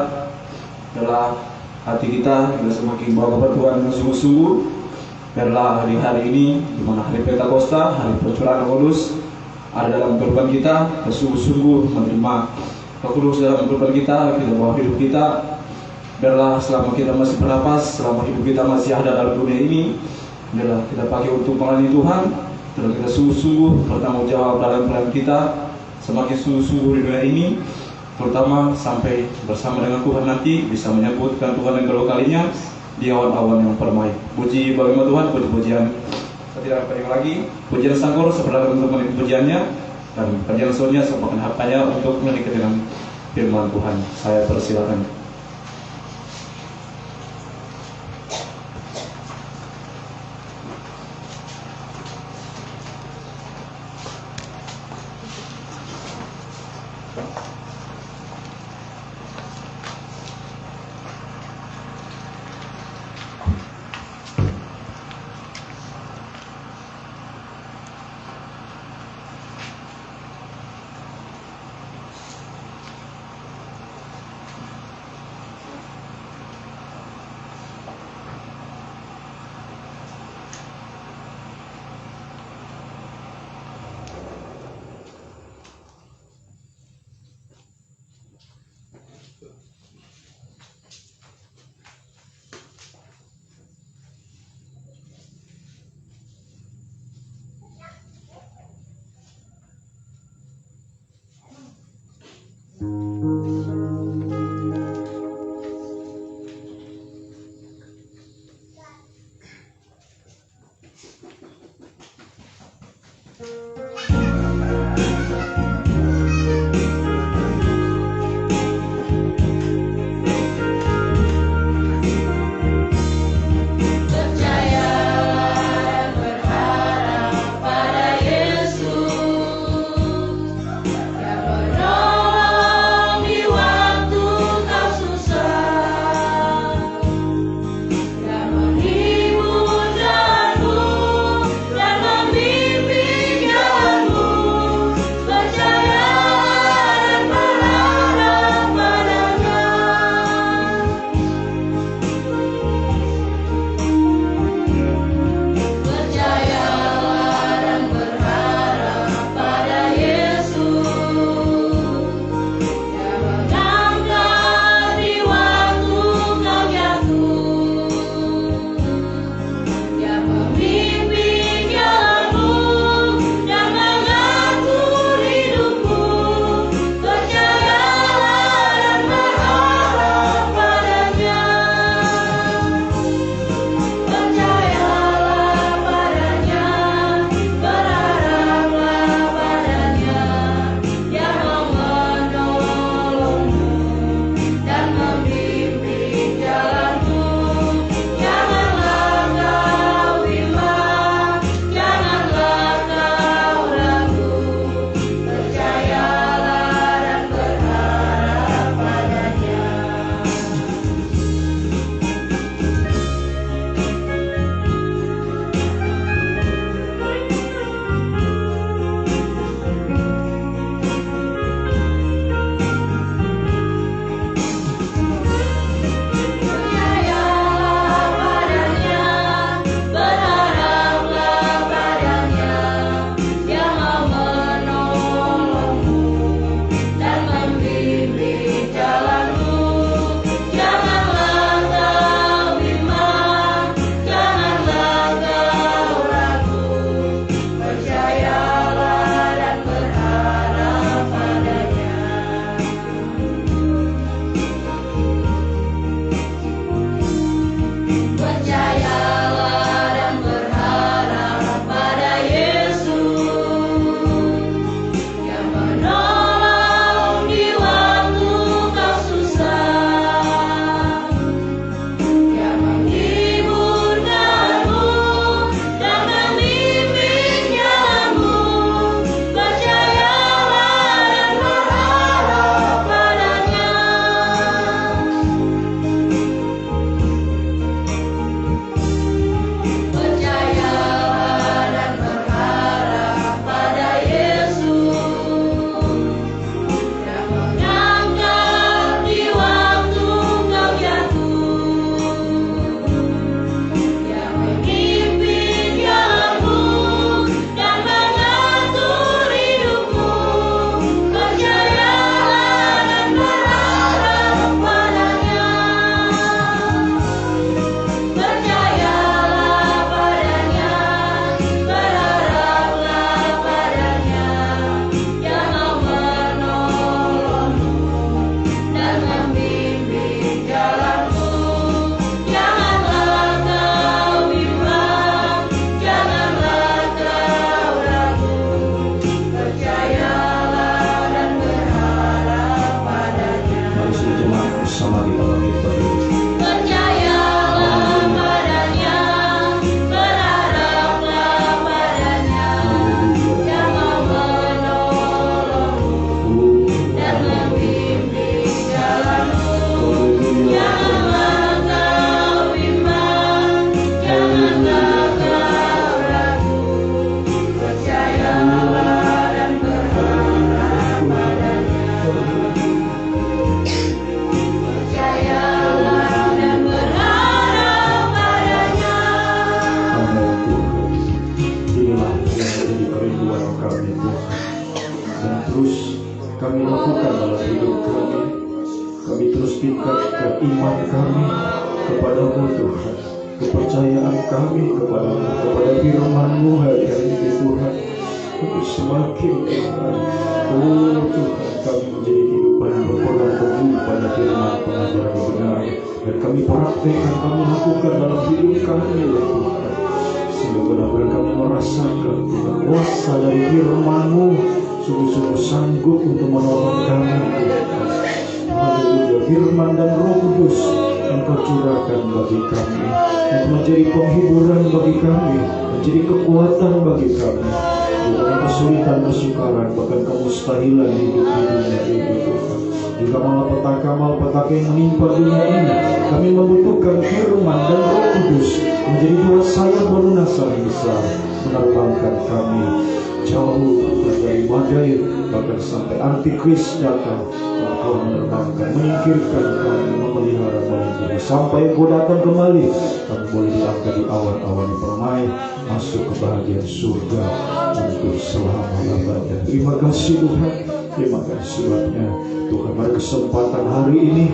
S2: biarlah hati kita juga semakin bawa kepada Tuhan dengan sungguh-sungguh. Biarlah hari-hari ini, di mana hari Pentakosta, hari percurahan kudus, ada dalam kehidupan kita, bersungguh-sungguh menerima kudus dalam kehidupan kita, kita bawa hidup kita. Biarlah selama kita masih bernapas, selama hidup kita masih ada dalam dunia ini, biarlah kita pakai untuk melayani Tuhan. Biarlah kita sungguh-sungguh bertanggung jawab dalam pelayanan kita, semakin sungguh-sungguh di dunia ini, terutama sampai bersama dengan Tuhan nanti bisa menyebutkan Tuhan yang kedua kalinya di awan-awan yang permai. Puji bagi Tuhan, puji-pujian. Saya tidak akan lagi. Pujian Sangkur sebenarnya untuk menikmati pujiannya, dan pujian selanjutnya sebagai hapanya untuk menikmati dengan firman Tuhan. Saya persilakan.
S5: Percaya berharap pada Yesus yang menolong
S1: kami Tuhan, dan terus kami lakukan dalam hidup kami. Kami terus tingkatkan iman kami kepada-Mu Tuhan, kepercayaan kami kepada-Mu, kepada firman-Mu hari ini Tuhan, untuk semakin Tuhan, oh Tuhan, kami menjadi kehidupan yang berpegang teguh pada firman pengajaran yang benar, dan kami praktekkan, kami lakukan dalam hidup kami ya Tuhan, sehingga benar-benar kami merasakan Tuhan kuasa dari firman-Mu sungguh-sungguh sanggup untuk menolong kami Tuhan. Haleluya, firman dan Roh Kudus Engkau curahkan bagi kami, untuk menjadi penghiburan bagi kami, menjadi kekuatan bagi kami di dalam kesulitan, kesukaran, bahkan kemustahilan hidup di dunia ini Tuhan. Juga malapetaka yang menimpa dunia ini, kami membutuhkan firman dan Roh Kudus menjadi dua sayap berlunas yang bisa menerbangkan kami jauh dari badai, bahkan sampai antikris datang. Engkau menerbangkan, menyingkirkan kami, memelihara, melindungi sampai Engkau datang kembali. Kami boleh diangkat di awan-awan yang permai, masuk ke bahagian surga untuk selama-lamanya. Terima kasih Tuhan, terima kasih sebabnya Tuhan pada kesempatan hari ini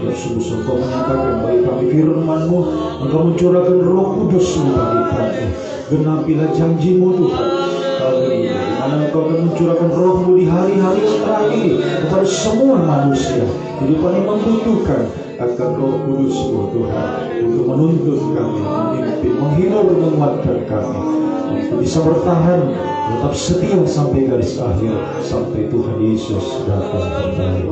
S1: yang sungguh-sungguh Engkau menyatakan bagi kami firman-Mu, Engkau mencurahkan Roh Kudus-Mu bagi kami. Genapilah janji-Mu Tuhan. Haleluya, di mana Engkau akan mencurahkan Roh-Mu di hari-hari yang terakhir kepada semua manusia. Kehidupan yang membutuhkan akan Roh Kudus-Mu Tuhan, untuk menuntun kami, memimpin, menghibur, menguatkan kami, untuk bisa bertahan, tetap setia sampai garis akhir, sampai Tuhan Yesus datang kembali.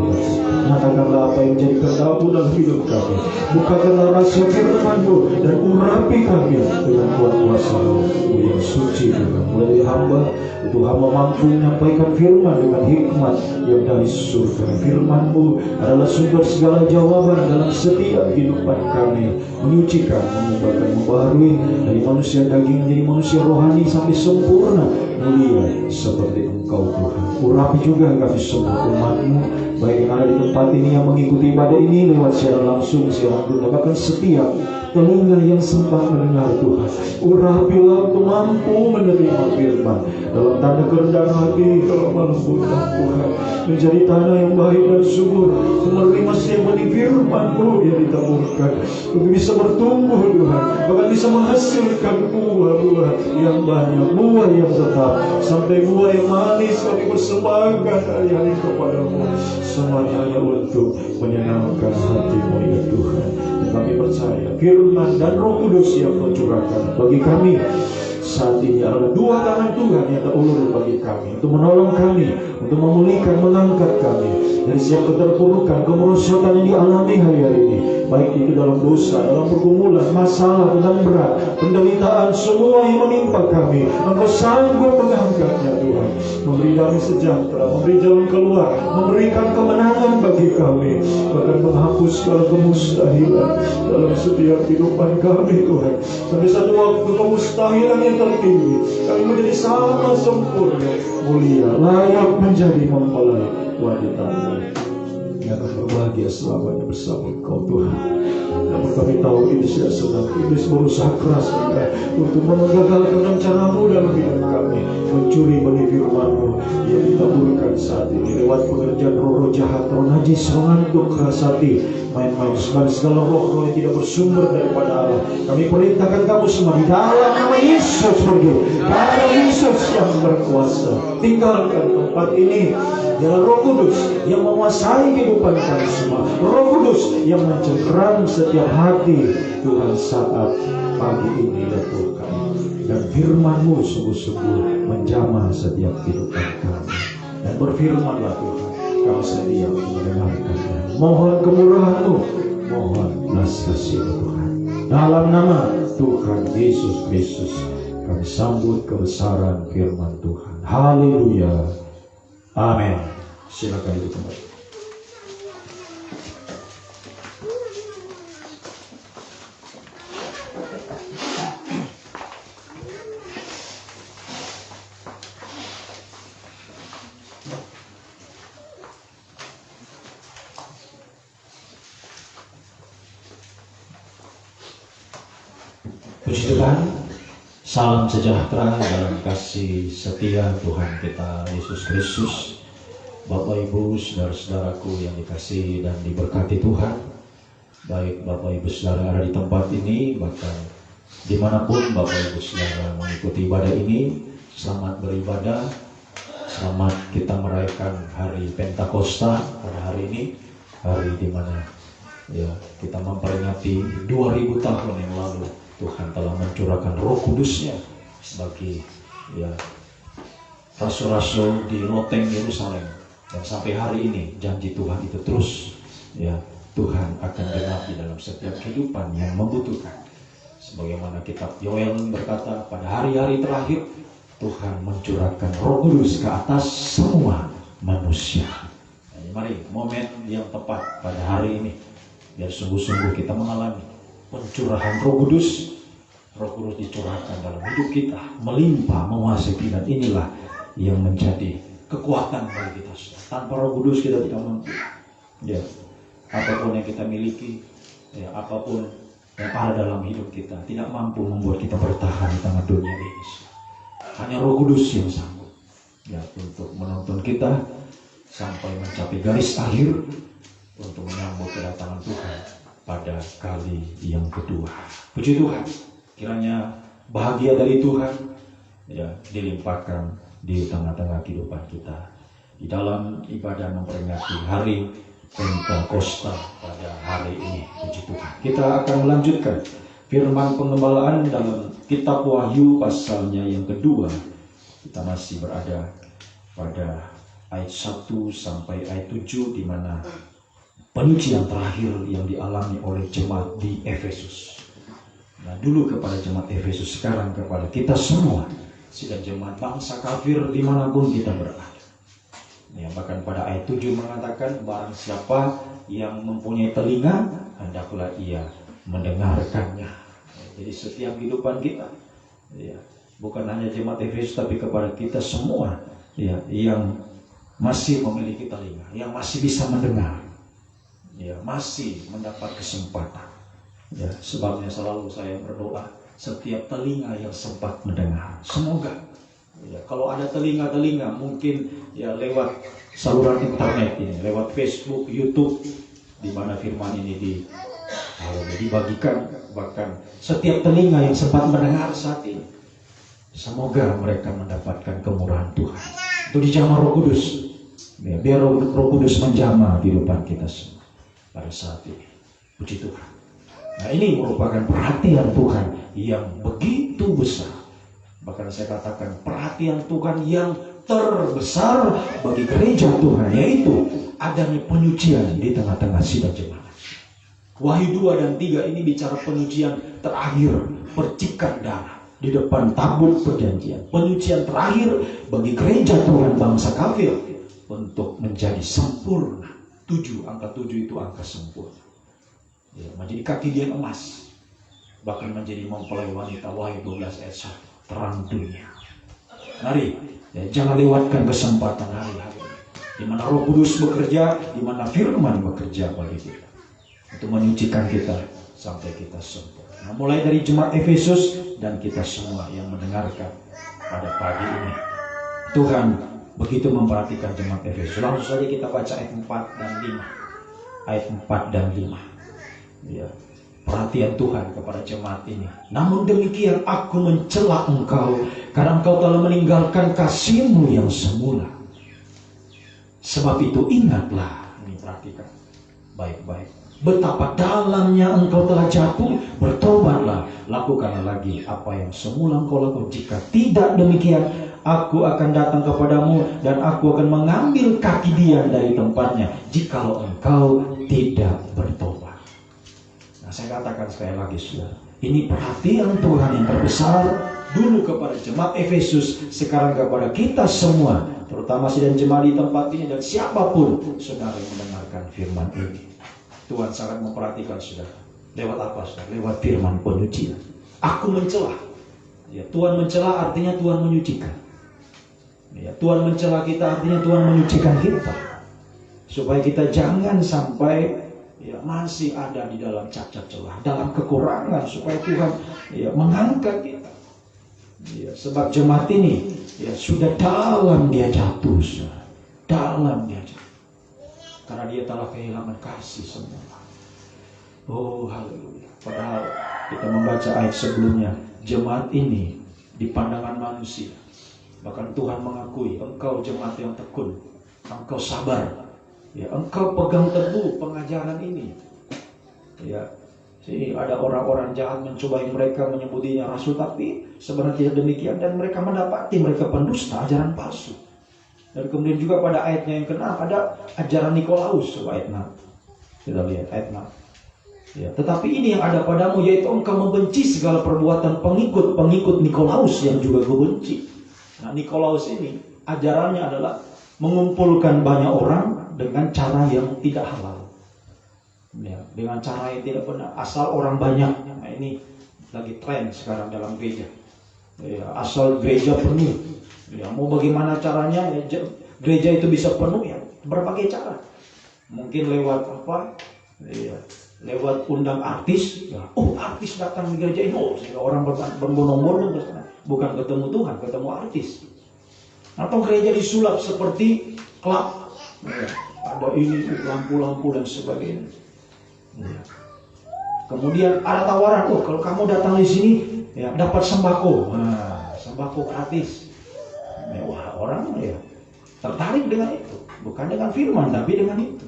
S1: Nyatakanlah apa yang jadi kehendak-Mu dalam hidup kami. Bukakanlah rahasia firman-Mu dan urapi kami dengan kuat kuasa-Mu yang suci Tuhan. Mulai dari hamba, untuk hamba mampu menyampaikan firman dengan hikmat yang dari surga. Firman-Mu adalah sumber segala jawaban dalam setiap kehidupan kami, menyucikan, mengubahkan, membaharui dari manusia daging menjadi manusia rohani sampai sempurna, mulia seperti Engkau Tuhan. Urapi juga kami semua umat-Mu, baik yang ada di tempat ini, yang mengikuti ibadah ini lewat siaran langsung, siaran tunda, bahkan setiap telinga yang sempat mendengar Tuhan. Urapilah untuk mampu menerima firman dalam tanda kerendahan hati, dalam lembutan Tuhan, menjadi tanah yang baik dan subur, menerima setiap benih firman-Mu yang ditaburkan, untuk bisa bertumbuh Tuhan, bahkan bisa menghasilkan buah-buah yang banyak, buah yang tetap, sampai buah yang manis kami persembahkan hari-hari kepada-Mu. Semuanya hanya untuk menyenangkan hati-Mu ya Tuhan. Dan kami percaya firman dan Roh Kudus yang Kau curahkan bagi kami saat ini adalah dua tangan Tuhan yang terulur bagi kami, untuk menolong kami, untuk memulihkan, mengangkat kami dari setiap keterpurukan, kemerosotan yang dialami hari-hari ini, baik itu dalam dosa, dalam pergumulan, masalah dan berat, penderitaan, semua yang menimpa kami. Engkau sanggup mengangkatnya Tuhan, memberi damai sejahtera, memberi jalan keluar, memberikan kemenangan bagi kami, bahkan menghapus segala kemustahilan dalam setiap kehidupan kami Tuhan. Sampai satu waktu kemustahilan yang tertinggi, kami menjadi sama sempurna, mulia, layak menjadi mempelai wanita-Mu yang akan berbahagia selamanya bersama Engkau Tuhan. Namun kami tahu ini tidak senang. Iblis berusaha keras untuk menggagalkan rencana-Mu dalam hidup kami, mencuri benih firman-Mu yang ditaburkan saat ini lewat pengerjaan roh-roh jahat, roh najis, roh ngantuk, keras hati, main-main segala roh-roh yang tidak bersumber daripada Allah. Kami perintahkan kamu semua di dalam nama Yesus pergi. Karena Yesus yang berkuasa, tinggalkan tempat ini. Dialah Roh Kudus yang menguasai kehidupan kami semua. Roh Kudus yang mencengkeram setiap hati Tuhan saat pagi ini ya Tuhan. Dan firman-Mu sungguh-sungguh menjamah setiap kehidupan kami. Dan berfirmanlah Tuhan, kami sedia mendengarkannya. Mohon kemurahan-Mu, mohon belas kasih-Mu Tuhan. Dalam nama Tuhan Yesus Kristus kami sambut kebesaran firman Tuhan. Haleluya. Amin. Silakan duduk kembali. Puji Tuhan, Salam sejahtera dalam kasih setia Tuhan kita Yesus Kristus. Bapak Ibu saudara-saudaraku yang dikasihi dan diberkati Tuhan, baik Bapak Ibu saudara ada di tempat ini, bahkan dimanapun Bapak Ibu saudara mengikuti ibadah ini, selamat beribadah. Selamat kita merayakan hari Pentakosta pada hari ini, hari dimana ya kita memperingati 2000 tahun yang lalu Tuhan telah mencurahkan Roh Kudus-Nya bagi ya rasul-rasul di loteng Yerusalem, dan sampai hari ini janji Tuhan itu terus ya Tuhan akan genapi dalam setiap kehidupan yang membutuhkan. Sebagaimana kitab Yoel berkata, pada hari-hari terakhir Tuhan mencurahkan Roh Kudus ke atas semua manusia. Jadi mari momen yang tepat pada hari ini biar sungguh-sungguh kita mengalami pencurahan Roh Kudus. Roh Kudus dicurahkan dalam hidup kita, melimpah, menguasai, dan inilah yang menjadi kekuatan bagi kita. Tanpa Roh Kudus kita tidak mampu. Ya, apapun yang kita miliki, ya, apapun yang ada dalam hidup kita tidak mampu membuat kita bertahan di tengah dunia ini. Hanya Roh Kudus yang sanggup ya untuk menuntun kita sampai mencapai garis akhir untuk menyambut kedatangan Tuhan pada kali yang kedua. Puji Tuhan, kiranya bahagia dari Tuhan ya dilimpahkan di tengah-tengah kehidupan kita di dalam ibadah memperingati hari Pentakosta pada hari ini. Puji Tuhan. Kita akan melanjutkan firman pengembalaan dalam kitab Wahyu pasalnya yang kedua. Kita masih berada pada ayat 1 sampai ayat 7 di mana penyucian terakhir yang dialami oleh jemaat di Efesus. Nah, dulu kepada jemaat Efesus, sekarang kepada kita semua, sidang jemaat bangsa kafir dimanapun kita berada. Ya, bahkan pada ayat 7 mengatakan, barang siapa yang mempunyai telinga, hendaklah ia mendengarkannya. Ya, jadi setiap kehidupan kita, ya, bukan hanya jemaat Efesus, tapi kepada kita semua, ya, yang masih memiliki telinga, yang masih bisa mendengar, ya, masih mendapat kesempatan. Ya, sebabnya selalu saya berdoa setiap telinga yang sempat mendengar, semoga ya, kalau ada telinga-telinga mungkin ya lewat saluran internet ini, lewat Facebook, YouTube, di mana firman ini dibagikan, bahkan setiap telinga yang sempat mendengar saat ini, semoga mereka mendapatkan kemurahan Tuhan. Itu dijamah Roh Kudus. Ya, biar Roh Kudus menjamah kehidupan kita semua pada saat ini. Puji Tuhan. Nah, ini merupakan perhatian Tuhan yang begitu besar. Bahkan saya katakan perhatian Tuhan yang terbesar bagi gereja Tuhan, yaitu adanya penyucian di tengah-tengah sidang jemaat. Wahyu 2 dan 3 ini bicara penyucian terakhir, percikan darah di depan tabut perjanjian. Penyucian terakhir bagi gereja Tuhan bangsa kafir untuk menjadi sempurna. 7, angka 7 itu angka sempurna. Ya, menjadi kaki dia emas, bahkan menjadi mempelai wanita. Wahyu 12 ayat 1, terang dunia. Mari ya, jangan lewatkan kesempatan hari-hari di mana Roh Kudus bekerja, di mana firman bekerja bagi kita untuk menyucikan kita sampai kita sempurna. Nah, mulai dari jemaat Efesus dan kita semua yang mendengarkan pada pagi ini, Tuhan begitu memperhatikan jemaat Efesus. Langsung saja kita baca ayat 4 dan 5. Ayat 4 dan 5. Ya, perhatian Tuhan kepada jemaat ini. Namun demikian aku mencela engkau karena engkau telah meninggalkan kasih-Mu yang semula. Sebab itu ingatlah, ini perhatikan baik-baik, betapa dalamnya engkau telah jatuh. Bertobatlah, lakukanlah lagi apa yang semula engkau lakukan. Jika tidak demikian, aku akan datang kepadamu dan aku akan mengambil kaki dia dari tempatnya, jikalau engkau tidak bertobat. Saya katakan sekali lagi, saudara, ini perhatian Tuhan yang terbesar dulu kepada jemaat Efesus, sekarang kepada kita semua, terutama sidang jemaat di tempat ini dan siapapun saudara yang mendengarkan firman ini. Tuhan sangat memperhatikan saudara. Lewat apa, saudara? Lewat firman penyucian. Aku mencela. Ya, Tuhan mencela artinya Tuhan menyucikan. Ya, Tuhan mencela kita artinya Tuhan menyucikan kita, supaya kita jangan sampai ya masih ada di dalam cacat celah, dalam kekurangan, supaya Tuhan ya mengangkat kita. Ya, sebab jemaat ini ya sudah dalam dia jatuh, saudara. Dalam dia jatuh. Karena dia telah kehilangan kasih semula. Oh, haleluya. Padahal kita membaca ayat sebelumnya, jemaat ini di pandangan manusia, bahkan Tuhan mengakui engkau jemaat yang tekun, engkau sabar, ya, engkau pegang teguh pengajaran ini. Ya, sini ada orang-orang jahat mencobai mereka, menyebutinya rasul, tapi sebenarnya tidak demikian, dan mereka mendapati mereka pendusta, ajaran palsu. Dan kemudian juga pada ayatnya yang ke-6 ada ajaran Nikolaus, ayat 6. Kita lihat ayat 6. Ya, tetapi ini yang ada padamu, yaitu engkau membenci segala perbuatan pengikut Nikolaus yang juga kau benci. Nah, Nikolaus ini ajarannya adalah mengumpulkan banyak orang dengan cara yang tidak halal. Ya, dengan cara yang tidak benar, asal orang banyak. Nah, ini lagi tren sekarang dalam gereja. Ya, asal gereja penuh. Ya, mau bagaimana caranya ya, gereja itu bisa penuh, ya berbagai cara. Mungkin lewat apa? Ya, lewat undang artis, ya. Oh, artis datang di gereja ini, oh, sehingga orang berbondong-bondong ke sana. Bukan ketemu Tuhan, ketemu artis. Atau gereja disulap seperti klub, ya. Ada ini lampu-lampu dan sebagainya. Ya. Kemudian ada tawaran, oh kalau kamu datang di sini, ya dapat sembako, nah, sembako gratis. Ya, wah, orang ya tertarik dengan itu, bukan dengan firman, tapi dengan itu.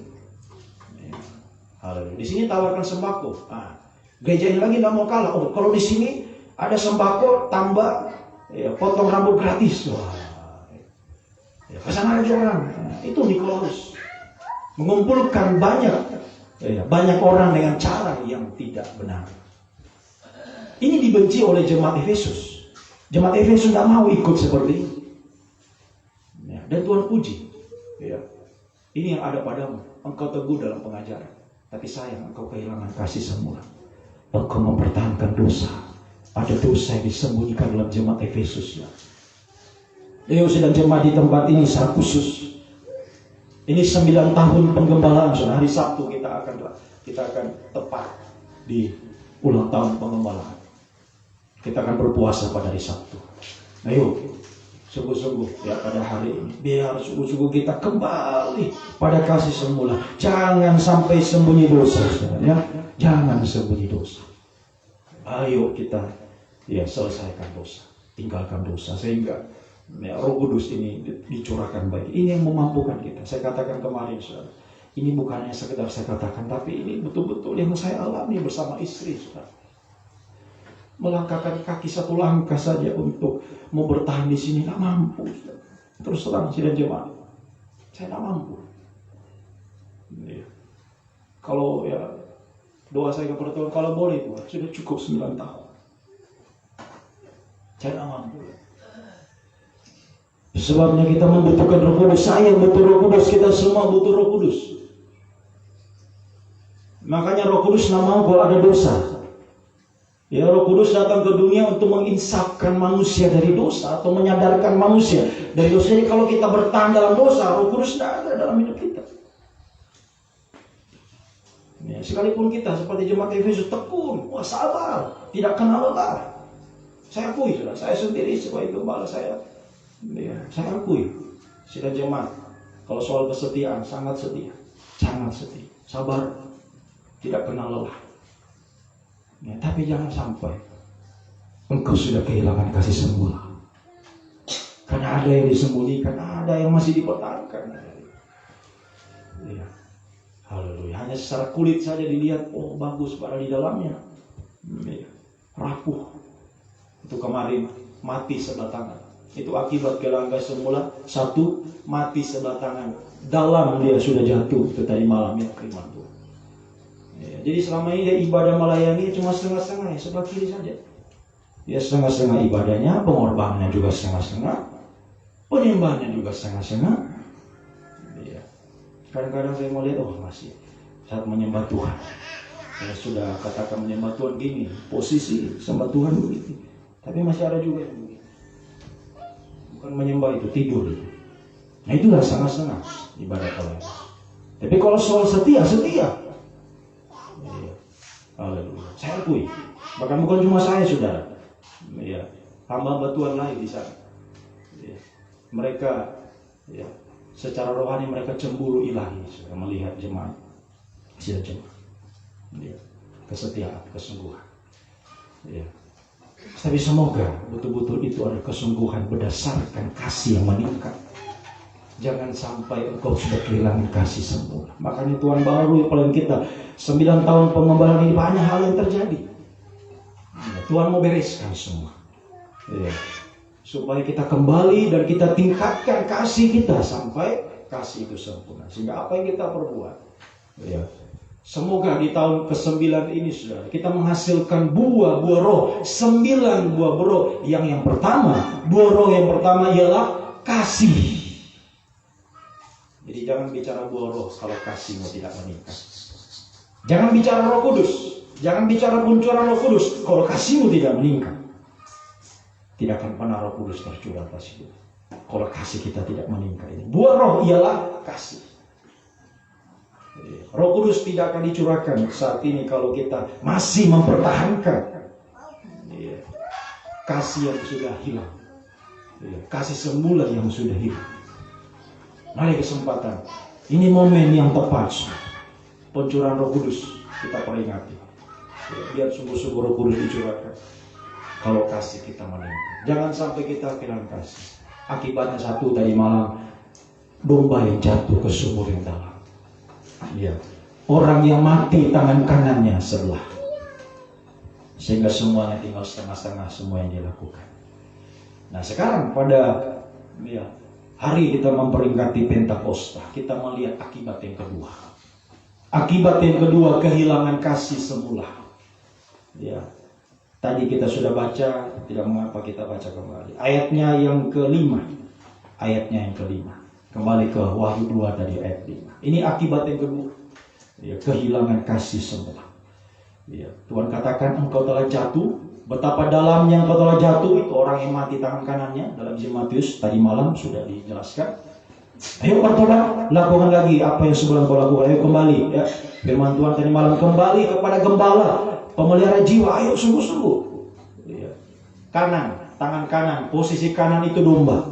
S1: Di sini tawarkan sembako. Nah, gereja ini lagi nggak mau kalah. Oh, kalau di sini ada sembako tambah ya, potong rambut gratis. Wah, ya, kesana aja orang. Nah, itu Nikolaus mengumpulkan banyak orang dengan cara yang tidak benar. Ini dibenci oleh jemaat Efesus. Jemaat Efesus nggak mau ikut seperti ini. Ya, dan Tuhan puji. Ya, ini yang ada padamu. Engkau teguh dalam pengajaran. Tapi sayang, engkau kehilangan kasih semula. Engkau mempertahankan dosa. Ada dosa yang disembunyikan dalam jemaat Efesus. Leo sedang jemaat di tempat ini secara khusus. Ini 9 tahun penggembalaan. Hari Sabtu kita akan tepat di ulang tahun penggembalaan. Kita akan berpuasa pada hari Sabtu. Ayo, sungguh-sungguh ya pada hari ini biar sungguh-sungguh kita kembali pada kasih semula. Jangan sampai sembunyi dosa, ya. Jangan sembunyi dosa. Ayo kita ya selesaikan dosa, tinggalkan dosa sehingga ya, Roh Kudus ini dicurahkan bagi. Ini yang memampukan kita. Saya katakan kemarin, saudara, ini bukannya sekedar saya katakan, tapi ini betul-betul yang saya alami bersama istri, saudara. Melangkahkan kaki satu langkah saja untuk mau bertahan di sini nggak mampu. Terus terang sidang jemaat, saya nggak mampu. Ya. Kalau ya doa saya kepada Tuhan, kalau boleh Tuhan, sudah cukup 9 tahun. Saya nggak mampu. Sebabnya kita membutuhkan Roh Kudus. Saya butuh Roh Kudus, kita semua butuh Roh Kudus. Makanya Roh Kudus nggak mau kalau ada dosa. Ya, Roh Kudus datang ke dunia untuk menginsafkan manusia dari dosa atau menyadarkan manusia dari dosa. Jadi kalau kita bertahan dalam dosa, Roh Kudus tidak ada dalam hidup kita. Ya, sekalipun kita seperti jemaat Efesus tekun, wah sabar, tidak kenal lelah. Saya akui, saya sendiri sebagai gembala saya akui, sidang jemaat kalau soal kesetiaan sangat setia, sabar, tidak kenal lelah. Ya, tapi jangan sampai engkau sudah kehilangan kasih semula. Karena ada yang disembunyikan, ada yang masih dipertahankan. Ya. Haleluya. Hanya secara kulit saja dilihat, oh bagus, padahal di dalamnya ya, rapuh. Itu kemarin mati sebelah tangan. Itu akibat kehilangan kasih semula. 1, mati sebelah tangan. Dalam dia sudah jatuh. Itu tadi malam ya, firman Tuhan. Ya, jadi selama ini dia ibadah melayani cuma setengah-setengah, ya, sebelah kiri saja. Ya setengah-setengah ibadahnya, pengorbanannya juga setengah-setengah, penyembahannya juga setengah-setengah. Ya. Kadang-kadang saya mau lihat, oh masih saat menyembah Tuhan. Saya sudah katakan menyembah Tuhan gini, posisi sembah Tuhan begitu. Tapi masih ada juga yang begitu. Bukan menyembah itu, tidur itu. Nah itulah setengah-setengah ibadah kalian. Tapi kalau soal setia. Haleluya. Saya akui. Bahkan bukan cuma saya, saudara. Ya. hamba Tuhan lain di sana. Ya. Mereka ya, secara rohani mereka cemburu ilahi sudah melihat jemaat. Ya. Kesetiaan, kesungguhan. Ya. Tapi semoga betul-betul itu adalah kesungguhan berdasarkan kasih yang meningkat. Jangan sampai engkau sudah kehilangan kasih semula. Makanya Tuhan baru paling kita 9 tahun pengembalaan ini banyak hal yang terjadi. Ya, Tuhan mau bereskan semua. Ya. Supaya kita kembali dan kita tingkatkan kasih kita sampai kasih itu sempurna. Sehingga apa yang kita perbuat, ya, semoga di tahun ke-9 ini saudara, kita menghasilkan buah-buah roh, 9 buah roh. Yang pertama, buah roh yang pertama ialah kasih. Jadi jangan bicara buah roh kalau kasihmu tidak meningkat. Jangan bicara Roh Kudus, jangan bicara kuncuran Roh Kudus kalau kasihmu tidak meningkat. Tidak akan pernah Roh Kudus tercurah atas hidup kalau kasih kita tidak meningkat. Buah roh ialah kasih. Roh Kudus tidak akan dicurahkan saat ini kalau kita masih mempertahankan kasih yang sudah hilang, kasih semula yang sudah hilang. Mari kesempatan, ini momen yang tepat. Pencurahan Roh Kudus kita peringati. Biar sungguh-sungguh Roh Kudus dicurahkan. Kalau kasih kita meningkat, jangan sampai kita kehilangan kasih. Akibatnya satu tadi malam, domba yang jatuh ke sumur yang dalam. Ya. Orang yang mati tangan kanannya sebelah, sehingga semuanya tinggal setengah-setengah semua yang dilakukan. Nah sekarang pada hari kita memperingati Pentakosta, kita melihat akibat yang kedua. Akibat yang kedua, kehilangan kasih semula. Ya. Tadi kita sudah baca, tidak mengapa kita baca kembali. Ayatnya yang kelima. Ayatnya yang kelima. Kembali ke Wahyu 2 tadi ayat 5. Ini akibat yang kedua. Ya, kehilangan kasih semula. Ya, Tuhan katakan engkau telah jatuh. Betapa dalamnya engkau telah jatuh. Itu orang yang mati tangan kanannya. Dalam Injil Matius tadi malam sudah dijelaskan. Ayo bertobat, lakukan lagi apa yang sebelum kau lakukan. Ayo kembali. Ya. Firman Tuhan tadi malam, kembali kepada gembala, pemelihara jiwa. Ayo sungguh-sungguh. Ya. Kanan, tangan kanan, posisi kanan itu domba,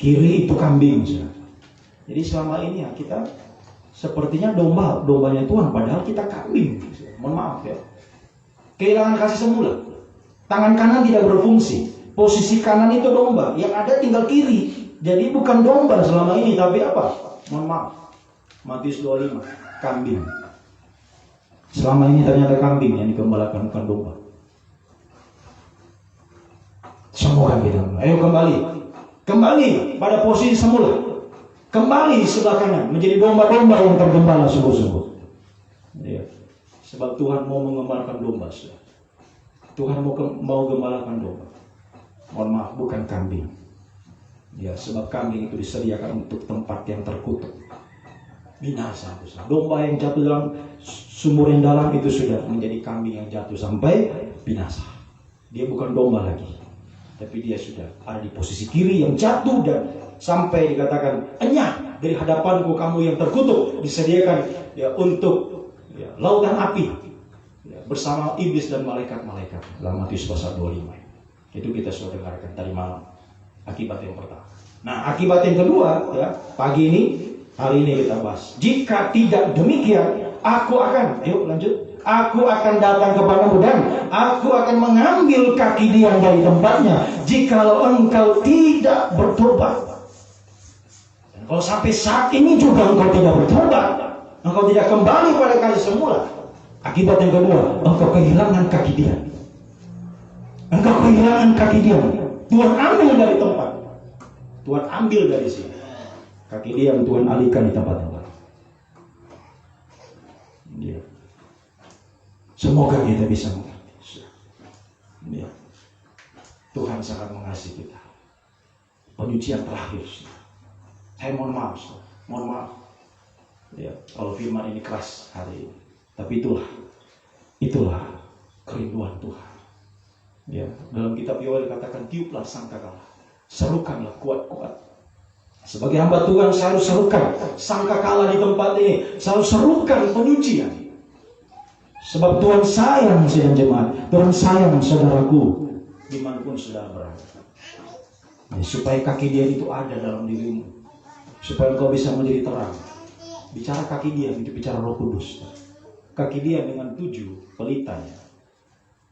S1: kiri itu kambing. Jadi selama ini ya kita sepertinya dombanya Tuhan, padahal kita kambing. Mohon maaf ya. Kehilangan kasih semula. Tangan kanan tidak berfungsi. Posisi kanan itu domba, yang ada tinggal kiri. Jadi bukan domba selama ini, tapi apa? Mohon maaf. Matius 25, kambing. Selama ini ternyata kambing yang digembalakan, bukan domba. Semoga kita, ayo kembali. Kembali pada posisi semula. Kembali sebelah kanan, menjadi domba-domba yang tergembala sungguh-sungguh. Ya. Sebab Tuhan mau mengembalakan domba. Tuhan mau gembalakan domba. Mohon maaf, bukan kambing. Ya, sebab kambing itu disediakan untuk tempat yang terkutuk. Binasa. Domba yang jatuh dalam sumur yang dalam itu sudah menjadi kambing yang jatuh sampai binasa. Dia bukan domba lagi, tapi dia sudah ada di posisi kiri yang jatuh dan sampai dikatakan enyah dari hadapanku kamu yang terkutuk, disediakan ya untuk ya, lautan api ya, bersama iblis dan malaikat-malaikat. Dalam Matius pasal 25. Itu kita sudah dengarkan tadi malam. Akibat yang pertama. Nah, akibat yang kedua ya, pagi ini, hari ini kita bahas. Jika tidak demikian, aku akan, ayo lanjut. Aku akan datang kepadamu dan aku akan mengambil kaki dia dari tempatnya jikalau engkau tidak bertobat. Dan kalau sampai saat ini juga engkau tidak bertobat, engkau tidak kembali pada kasih semula. Akibat yang kedua, engkau kehilangan kaki dia. Engkau kehilangan kaki dia. Tuhan ambil dari tempat. Tuhan ambil dari sini. Kaki dia yang Tuhan alihkan di tempat yang lain. Ya. Semoga kita bisa mengerti. Ya. Tuhan sangat mengasihi kita. Penyucian terakhir. Saya mohon maaf. Mohon maaf. Ya, kalau firman ini keras hari ini. Tapi itulah kerinduan Tuhan. Ya, dalam kitab Yoel dikatakan tiuplah sangkakala, serukanlah kuat-kuat. Sebagai hamba Tuhan saya harus serukan sangkakala di tempat ini, saya harus serukan penyucian. Sebab Tuhan sayang sidang jemaat, Tuhan sayang saudaraku dimanapun saudara berada. Supaya kaki dia itu ada dalam dirimu, supaya engkau bisa menjadi terang. Bicara kaki dia itu bicara Roh Kudus. Kaki dia dengan 7 pelitanya.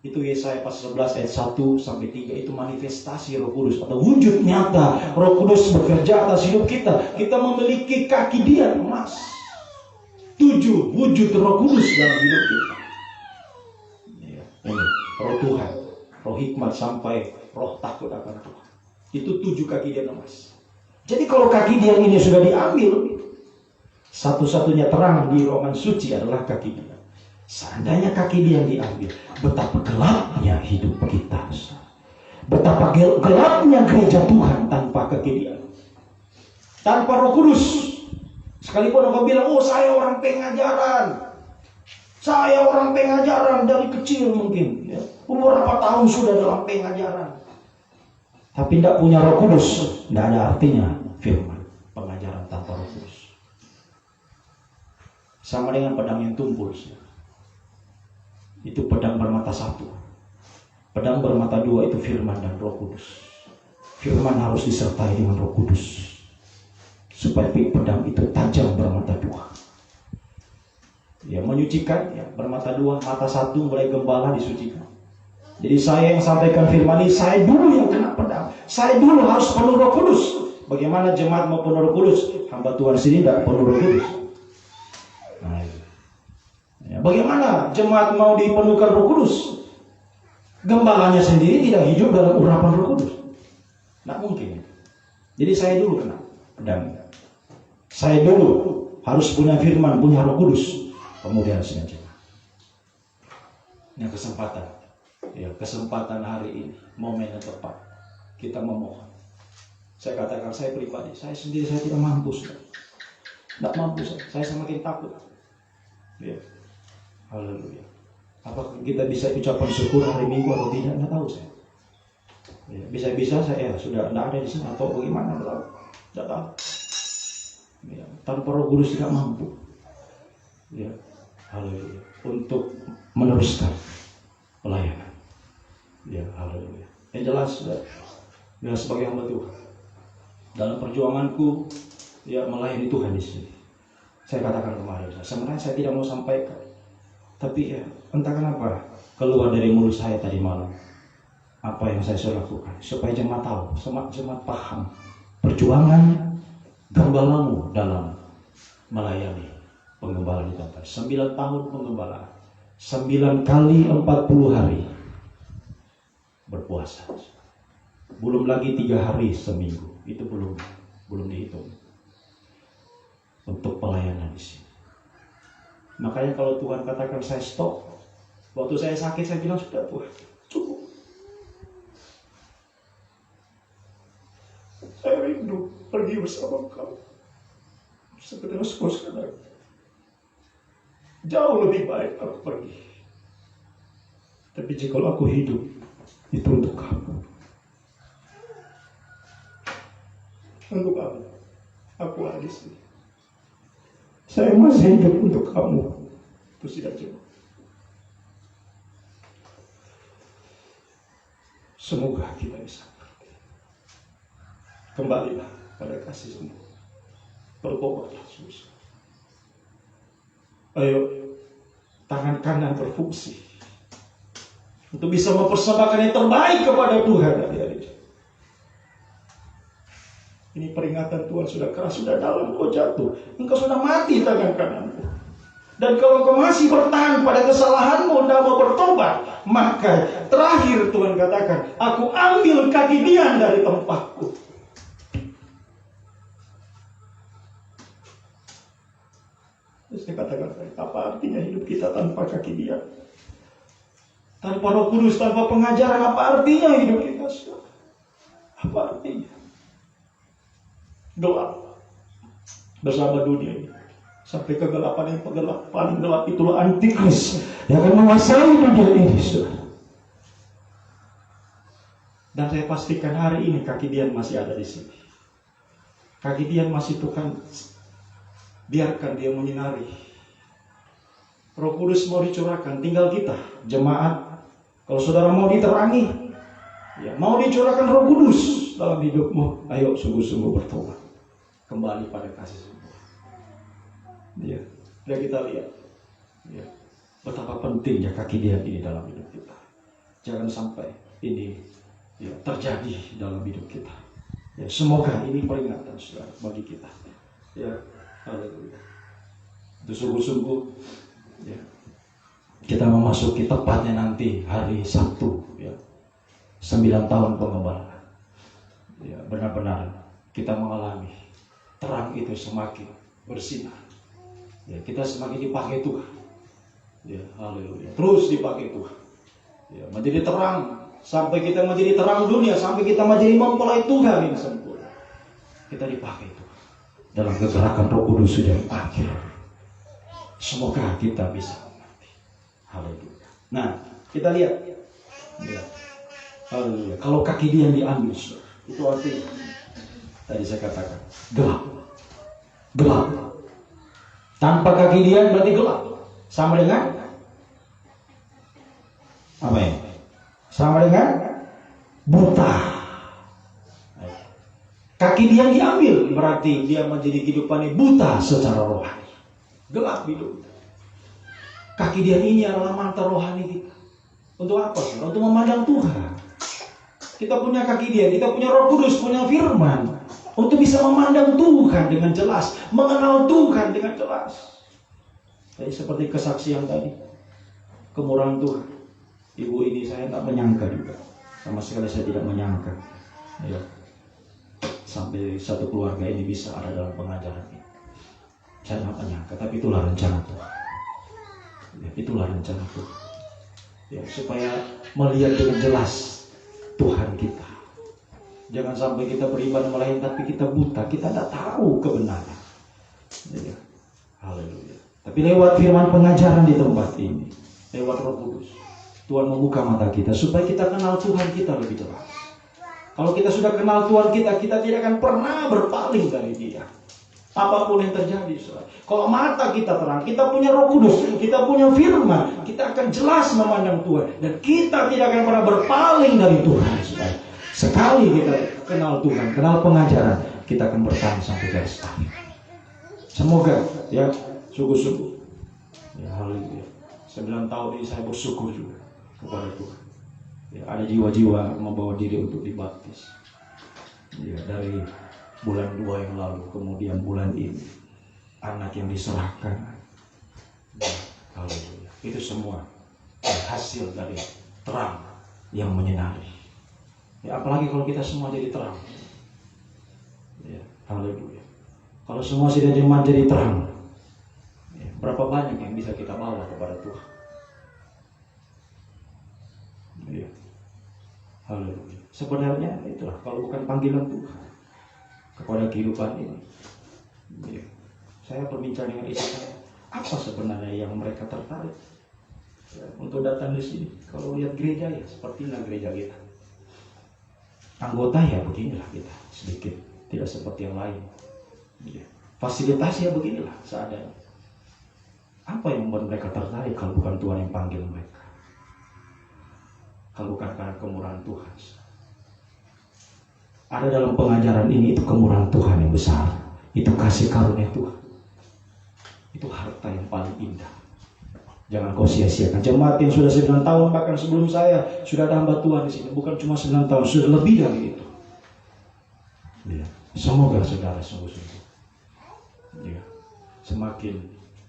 S1: Itu Yesaya pasal 11 ayat 1 sampai 3, itu manifestasi Roh Kudus atau wujud nyata Roh Kudus bekerja atas hidup kita. Kita memiliki kaki dia emas. 7 wujud Roh Kudus dalam hidup kita. Ya, ini Roh Tuhan, Roh hikmat sampai Roh takut akan Tuhan. Itu 7 kaki dia emas. Jadi kalau kaki dia ini sudah diambil, satu-satunya terang di ruangan suci adalah kaki dia. Seandainya kaki dia diambil, betapa gelapnya hidup kita. Betapa gelapnya gereja Tuhan tanpa kaki dia, tanpa Roh Kudus. Sekalipun engkau bilang, oh saya orang pengajaran, saya orang pengajaran dari kecil mungkin, ya. Umur berapa tahun sudah dalam pengajaran, tapi tidak punya Roh Kudus, tidak ada artinya firman. Pengajaran tanpa Roh Kudus sama dengan pedang yang tumpul. Itu pedang bermata 1. Pedang bermata 2 itu firman dan Roh Kudus. Firman harus disertai dengan Roh Kudus supaya pedang itu tajam bermata 2. Ya, menyucikan, ya, bermata 2, mata 1 mulai gembala disucikan. Jadi saya yang sampaikan firman ini, saya dulu yang kena pedang. Saya dulu harus penuh Roh Kudus. Bagaimana jemaat mau penuh Roh Kudus? Hamba Tuhan sini tidak penuh Roh Kudus. Ya, bagaimana jemaat mau dipenuhkan Roh Kudus? Gembalanya sendiri tidak hidup dalam urapan Roh Kudus. Tidak mungkin. Jadi saya dulu kena pedang. Saya dulu harus punya firman, punya Roh Kudus. Kemudian sengaja. Ini kesempatan. Ya, kesempatan hari ini, momen yang tepat. Kita memohon. Saya katakan saya pribadi, saya sendiri saya tidak mampu. Tidak mampu saya semakin takut. Ya. Haleluya. Apakah kita bisa ucapan syukur hari Minggu atau tidak? Tidak tahu saya. Ya, bisa-bisa saya sudah tidak ada di sana atau bagaimana? Tidak tahu. Ya, tanpa Roh Kudus tidak mampu. Ya, haleluya. Untuk meneruskan pelayanan. Ya, haleluya. Yang jelas, ya, sebagai hamba Tuhan, dalam perjuanganku, ya, melayani Tuhan di sini. Saya katakan kemarin, sebenarnya saya tidak mau sampaikan. Tapi ya, entah kenapa keluar dari mulut saya tadi malam apa yang saya sudah lakukan, supaya jemaat tahu, jemaat paham perjuangan gembalamu dalam melayani penggembalaan di tempat. 9 tahun penggembalaan, 9 kali 40 hari berpuasa, belum lagi 3 hari seminggu, itu belum dihitung untuk pelayanan di sini. Makanya kalau Tuhan katakan saya stop, waktu saya sakit saya bilang sudah Tuhan, cukup. Saya rindu pergi bersama Engkau. Seperti Rasul sekarang. Jauh lebih baik aku pergi. Tapi jika aku hidup, itu untuk kamu. Untuk kamu. Aku ada di sini. Saya masih hidup untuk kamu. Itu tidak cukup. Semoga kita bisa mengerti. Kembalilah pada kasih semua. Bertobatlah susah. Ayo, tangan kanan berfungsi untuk bisa mempersembahkan yang terbaik kepada Tuhan hari-hari. Ini peringatan Tuhan sudah keras, sudah dalam, kau jatuh. Engkau sudah mati tangan kananmu. Dan kalau engkau masih bertahan pada kesalahanmu dan mau bertobat, maka terakhir Tuhan katakan, aku ambil kaki dia dari tempatku. Terus saya katakan, apa artinya hidup kita tanpa kaki dia? Tanpa Roh Kudus, tanpa pengajaran, apa artinya hidup kita? Apa artinya? Gelap bersama dunia ini sampai kegelapan yang paling gelap, itulah antikris yang akan menguasai dunia ini, saudara. Dan saya pastikan hari ini kaki Dian masih ada di sini. Kaki Dian masih Tuhan biarkan dia menyinari. Roh Kudus mau dicurahkan, tinggal kita jemaat. Kalau saudara mau diterangi, ya, mau dicurahkan Roh Kudus, Kudus dalam hidupmu. Ayo sungguh-sungguh bertobat. Kembali pada kasih sungguh. Ya, dan kita lihat ya, betapa pentingnya kaki dia ini dalam hidup kita. Jangan sampai ini ya, terjadi dalam hidup kita. Ya, semoga ini peringatan saudara bagi kita. Ya, haleluya. Itu sungguh-sungguh ya, kita memasuki tepatnya nanti hari Sabtu ya, 9 tahun pengembalaan. Ya, benar-benar kita mengalami terang itu semakin bersinar. Ya, kita semakin dipakai Tuhan. Ya, haleluya. Terus dipakai Tuhan. Ya, menjadi terang sampai kita menjadi terang dunia, sampai kita menjadi mempelai Tuhan yang sempurna. Kita dipakai Tuhan dalam kegerakan Roh Kudus sudah akhir. Semoga kita bisa mengerti. Haleluya. Nah, kita lihat. Ya. Haleluya. Kalau kaki dia yang diambil, itu artinya tadi saya katakan gelap. Gelap. Tanpa kaki dia berarti gelap. Sama dengan apa ya? Sama dengan buta. Kaki dia yang diambil berarti dia menjadi kehidupannya buta secara rohani. Gelap hidup. Kaki dia ini adalah mata rohani kita. Untuk apa? Untuk memandang Tuhan. Kita punya kaki dia, kita punya Roh Kudus, punya firman. Untuk bisa memandang Tuhan dengan jelas, mengenal Tuhan dengan jelas. Jadi seperti kesaksian tadi, kemurahan Tuhan. Ibu ini saya tak menyangka juga, sama sekali saya tidak menyangka. Ya. Sampai satu keluarga ini bisa ada dalam pengajaran ini. Saya tak menyangka, tapi itulah rencana Tuhan. Ya, itulah rencana Tuhan. Ya, supaya melihat dengan jelas Tuhan kita. Jangan sampai kita beribadah melain tapi kita buta, kita tidak tahu kebenaran. Ya. Haleluya. Tapi lewat firman pengajaran di tempat ini, lewat Roh Kudus, Tuhan membuka mata kita supaya kita kenal Tuhan kita lebih jelas. Kalau kita sudah kenal Tuhan kita, kita tidak akan pernah berpaling dari Dia. Apapun yang terjadi, saudara. Kalau mata kita terang, kita punya Roh Kudus, kita punya firman, kita akan jelas memandang Tuhan dan kita tidak akan pernah berpaling dari Tuhan, saudara. Sekali kita kenal Tuhan, kenal pengajaran, kita akan bertahan sampai garis akhir. Semoga ya, sungguh-sungguh. Ya, haleluya. 9 tahun ini saya bersyukur juga kepada Tuhan. Ya, ada jiwa-jiwa membawa diri untuk dibaptis. Ya, dari bulan 2 yang lalu, kemudian bulan ini anak yang diserahkan. Ya, haleluya. Itu semua hasil dari terang yang menyinari. Ya, apalagi kalau kita semua jadi terang. Ya, haleluya. Kalau semua sudah jadi terang, ya, berapa banyak yang bisa kita bawa kepada Tuhan? Ya, haleluya. Sebenarnya itulah kalau bukan panggilan Tuhan kepada kehidupan ini. Ya, saya berbincang dengan istri saya, apa sebenarnya yang mereka tertarik ya, untuk datang di sini? Kalau lihat gereja ya seperti inilah gereja kita. Anggota ya beginilah kita, sedikit, tidak seperti yang lain. Ya. Fasilitas ya beginilah seadanya. Apa yang membuat mereka tertarik kalau bukan Tuhan yang panggil mereka? Kalau bukan karena kemurahan Tuhan. Ada dalam pengajaran ini itu kemurahan Tuhan yang besar. Itu kasih karunia Tuhan. Itu harta yang paling indah. Jangan kau sia-siakan. Jemaat yang sudah 9 tahun, bahkan sebelum saya sudah ada hamba Tuhan di sini. Bukan cuma 9 tahun, sudah lebih dari itu. Ya. Semoga saudara sungguh-sungguh. Ya. Semakin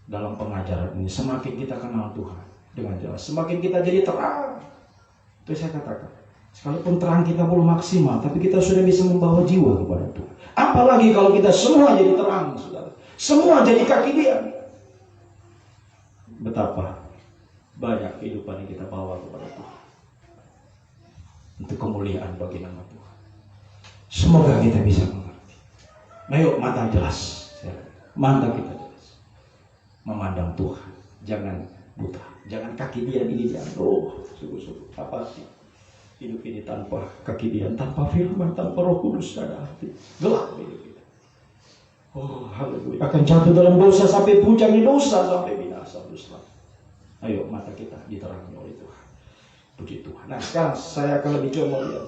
S1: dalam pengajaran ini, semakin kita kenal Tuhan dengan jelas, semakin kita jadi terang. Itu saya katakan. Sekalipun terang kita belum maksimal, tapi kita sudah bisa membawa jiwa kepada Tuhan. Apalagi kalau kita semua jadi terang, saudara. Semua jadi kaki Dia. Betapa banyak kehidupan yang kita bawa kepada Tuhan. Untuk kemuliaan bagi nama Tuhan. Semoga kita bisa mengerti. Nah, yuk mata jelas. Mata kita jelas. Memandang Tuhan. Jangan buta. Jangan kaki Dia ini diambil. Oh, sungguh-sungguh. Apa sih? Hidup ini tanpa kaki Dia, tanpa firman, tanpa Roh Kudus ada hati. Gelap hidup kita. Oh, haleluya. Akan jatuh dalam dosa sampai puncaknya dosa sampai binasa. Ayo mata kita diterangi oleh Tuhan. Puji Tuhan. Nah sekarang saya akan lebih coba lihat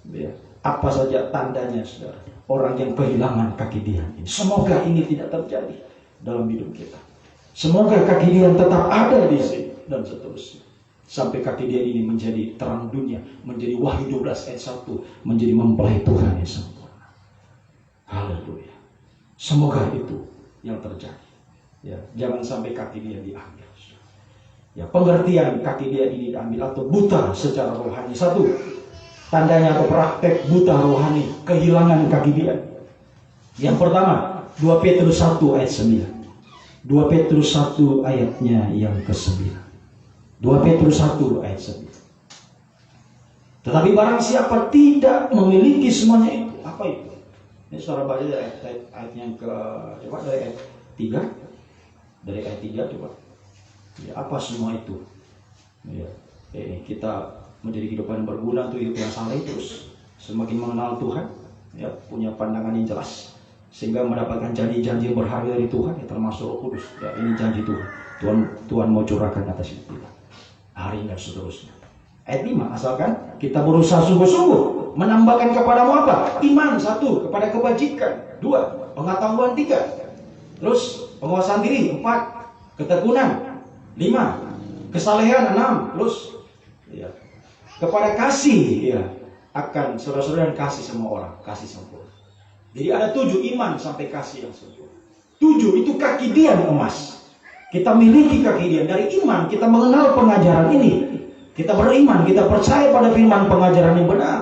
S1: ya,
S5: Apa saja tandanya, saudara? Orang yang kehilangan kaki dian ini. Semoga ini tidak terjadi dalam hidup kita. Semoga kaki dian tetap ada di sini dan seterusnya. Sampai kaki dian ini menjadi terang dunia, menjadi Wahyu 12 ayat 1, menjadi mempelai Tuhan yang sempurna. Haleluya. Semoga itu yang terjadi. Ya, jangan sampai kaki dian diambil. Ya, pengertian kaki dian ini diambil atau buta secara rohani. Satu, tandanya atau praktek buta rohani, kehilangan kaki dian. Yang pertama, 2 Petrus 1 ayat 9. 2 Petrus 1 ayatnya yang ke-9. 2 Petrus 1 ayat 9. Tetapi barang siapa tidak memiliki semuanya itu, apa itu? Ini saudara baca dari ayat yang ke, coba dari ayat 3. Dari ayat 3 coba. Ya, apa semua itu? Ya, kita menjadi kehidupan yang berguna untuk hidup yang saleh, terus semakin mengenal Tuhan, ya, punya pandangan yang jelas, sehingga mendapatkan janji-janji yang berharga dari Tuhan, ya, termasuk Roh Kudus. Ya, ini janji Tuhan. Tuhan mau curahkan atas hidup kita hari ini dan seterusnya. Ayat 5, asalkan kita berusaha sungguh-sungguh menambahkan kepadamu apa? Iman 1, kepada kebajikan 2, pengetahuan 3, terus penguasaan diri 4, ketekunan 5, kesalehan 6, terus ya, kepada kasih, ya, akan saudara-saudara dan kasih semua orang, kasih sempurna. Jadi ada 7, iman sampai kasih yang sempurna. 7 itu kaki dian emas. Kita miliki kaki dian. Dari iman kita mengenal pengajaran ini. Kita beriman, kita percaya pada firman pengajaran yang benar.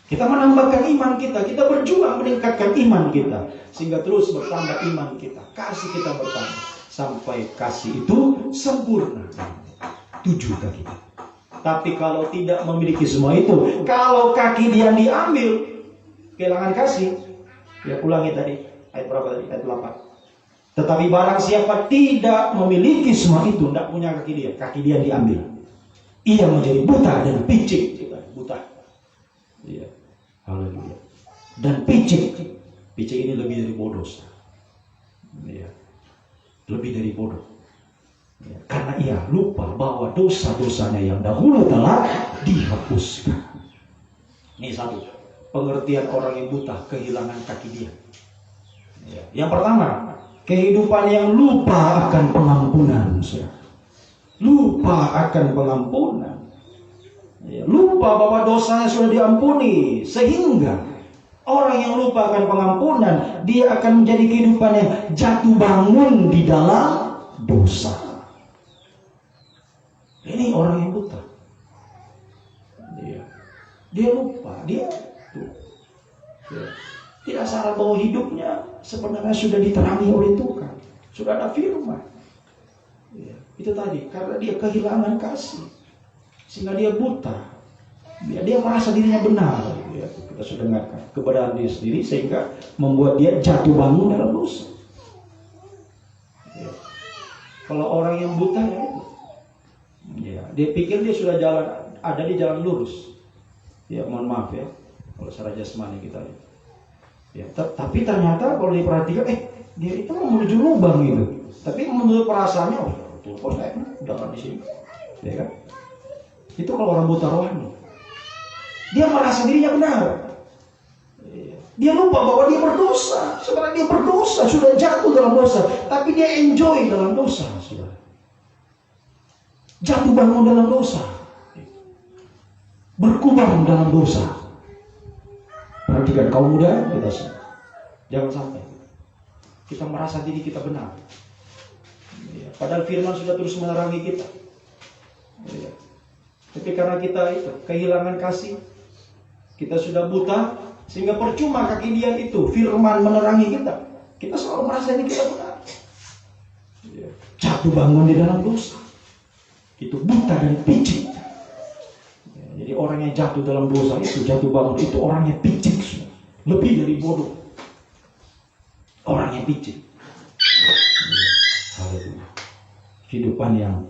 S5: Kita menambahkan iman kita, kita berjuang meningkatkan iman kita, sehingga terus bertambah iman kita, kasih kita bertambah, sampai kasih itu sempurna. 7 kaki. Tapi kalau tidak memiliki semua itu, kalau kaki dian diambil, kehilangan kasih. Ya, ulangi tadi, ayat berapa tadi? Ayat 8. Tetapi barang siapa tidak memiliki semua itu, tidak punya kaki dian diambil, ia menjadi buta dan picik. Buta. Iya. Haleluya. Dan picik ini lebih dari bodoh. Iya. Lebih dari bodoh. Ya, karena ia lupa bahwa dosa-dosanya yang dahulu telah dihapuskan. Ini satu, pengertian orang yang buta, kehilangan kaki dia. Ya. Yang pertama, kehidupan yang lupa akan pengampunan. Lupa akan pengampunan. Ya, lupa bahwa dosanya sudah diampuni, sehingga orang yang lupa akan pengampunan, dia akan menjadi kehidupan yang jatuh bangun di dalam dosa. Ini orang yang buta. Dia lupa, dia tidak sadar bahwa hidupnya sebenarnya sudah diterangi oleh Tuhan, sudah ada firman. Itu tadi, karena dia kehilangan kasih, sehingga dia buta. Dia merasa dirinya benar. Kita sudah dengarkan kebenaran dia sendiri, sehingga membuat dia jatuh bangun dalam dosa. Kalau orang yang buta, ya, dia pikir dia sudah ada di jalan lurus. Ya, mohon maaf ya, kalau secara jasmani kita. Ya, tapi ternyata kalau diperhatikan, dia itu menuju lubang gitu. Tapi menurut perasaannya, kok saya jalan di sini, ya kan? Itu kalau orang buta rohani, dia merasa dirinya benar. Dia lupa bahwa dia berdosa. Sebenarnya dia berdosa, sudah jatuh dalam dosa, tapi dia enjoy dalam dosa, saudara. Jatuh bangun dalam dosa, berkubang dalam dosa. Perhatikan kaum muda, kita jangan sampai kita merasa diri kita benar. Padahal firman sudah terus menerangi kita. Tapi karena kita itu kehilangan kasih, kita sudah buta, sehingga percuma kaki dian itu firman menerangi kita. Kita selalu merasa ini kita benar. Jatuh bangun di dalam dosa, itu buta dan picik. Jadi orang yang jatuh dalam dosa itu, jatuh bangun itu orang yang picik, lebih dari bodoh. Orang yang picik. Kehidupan yang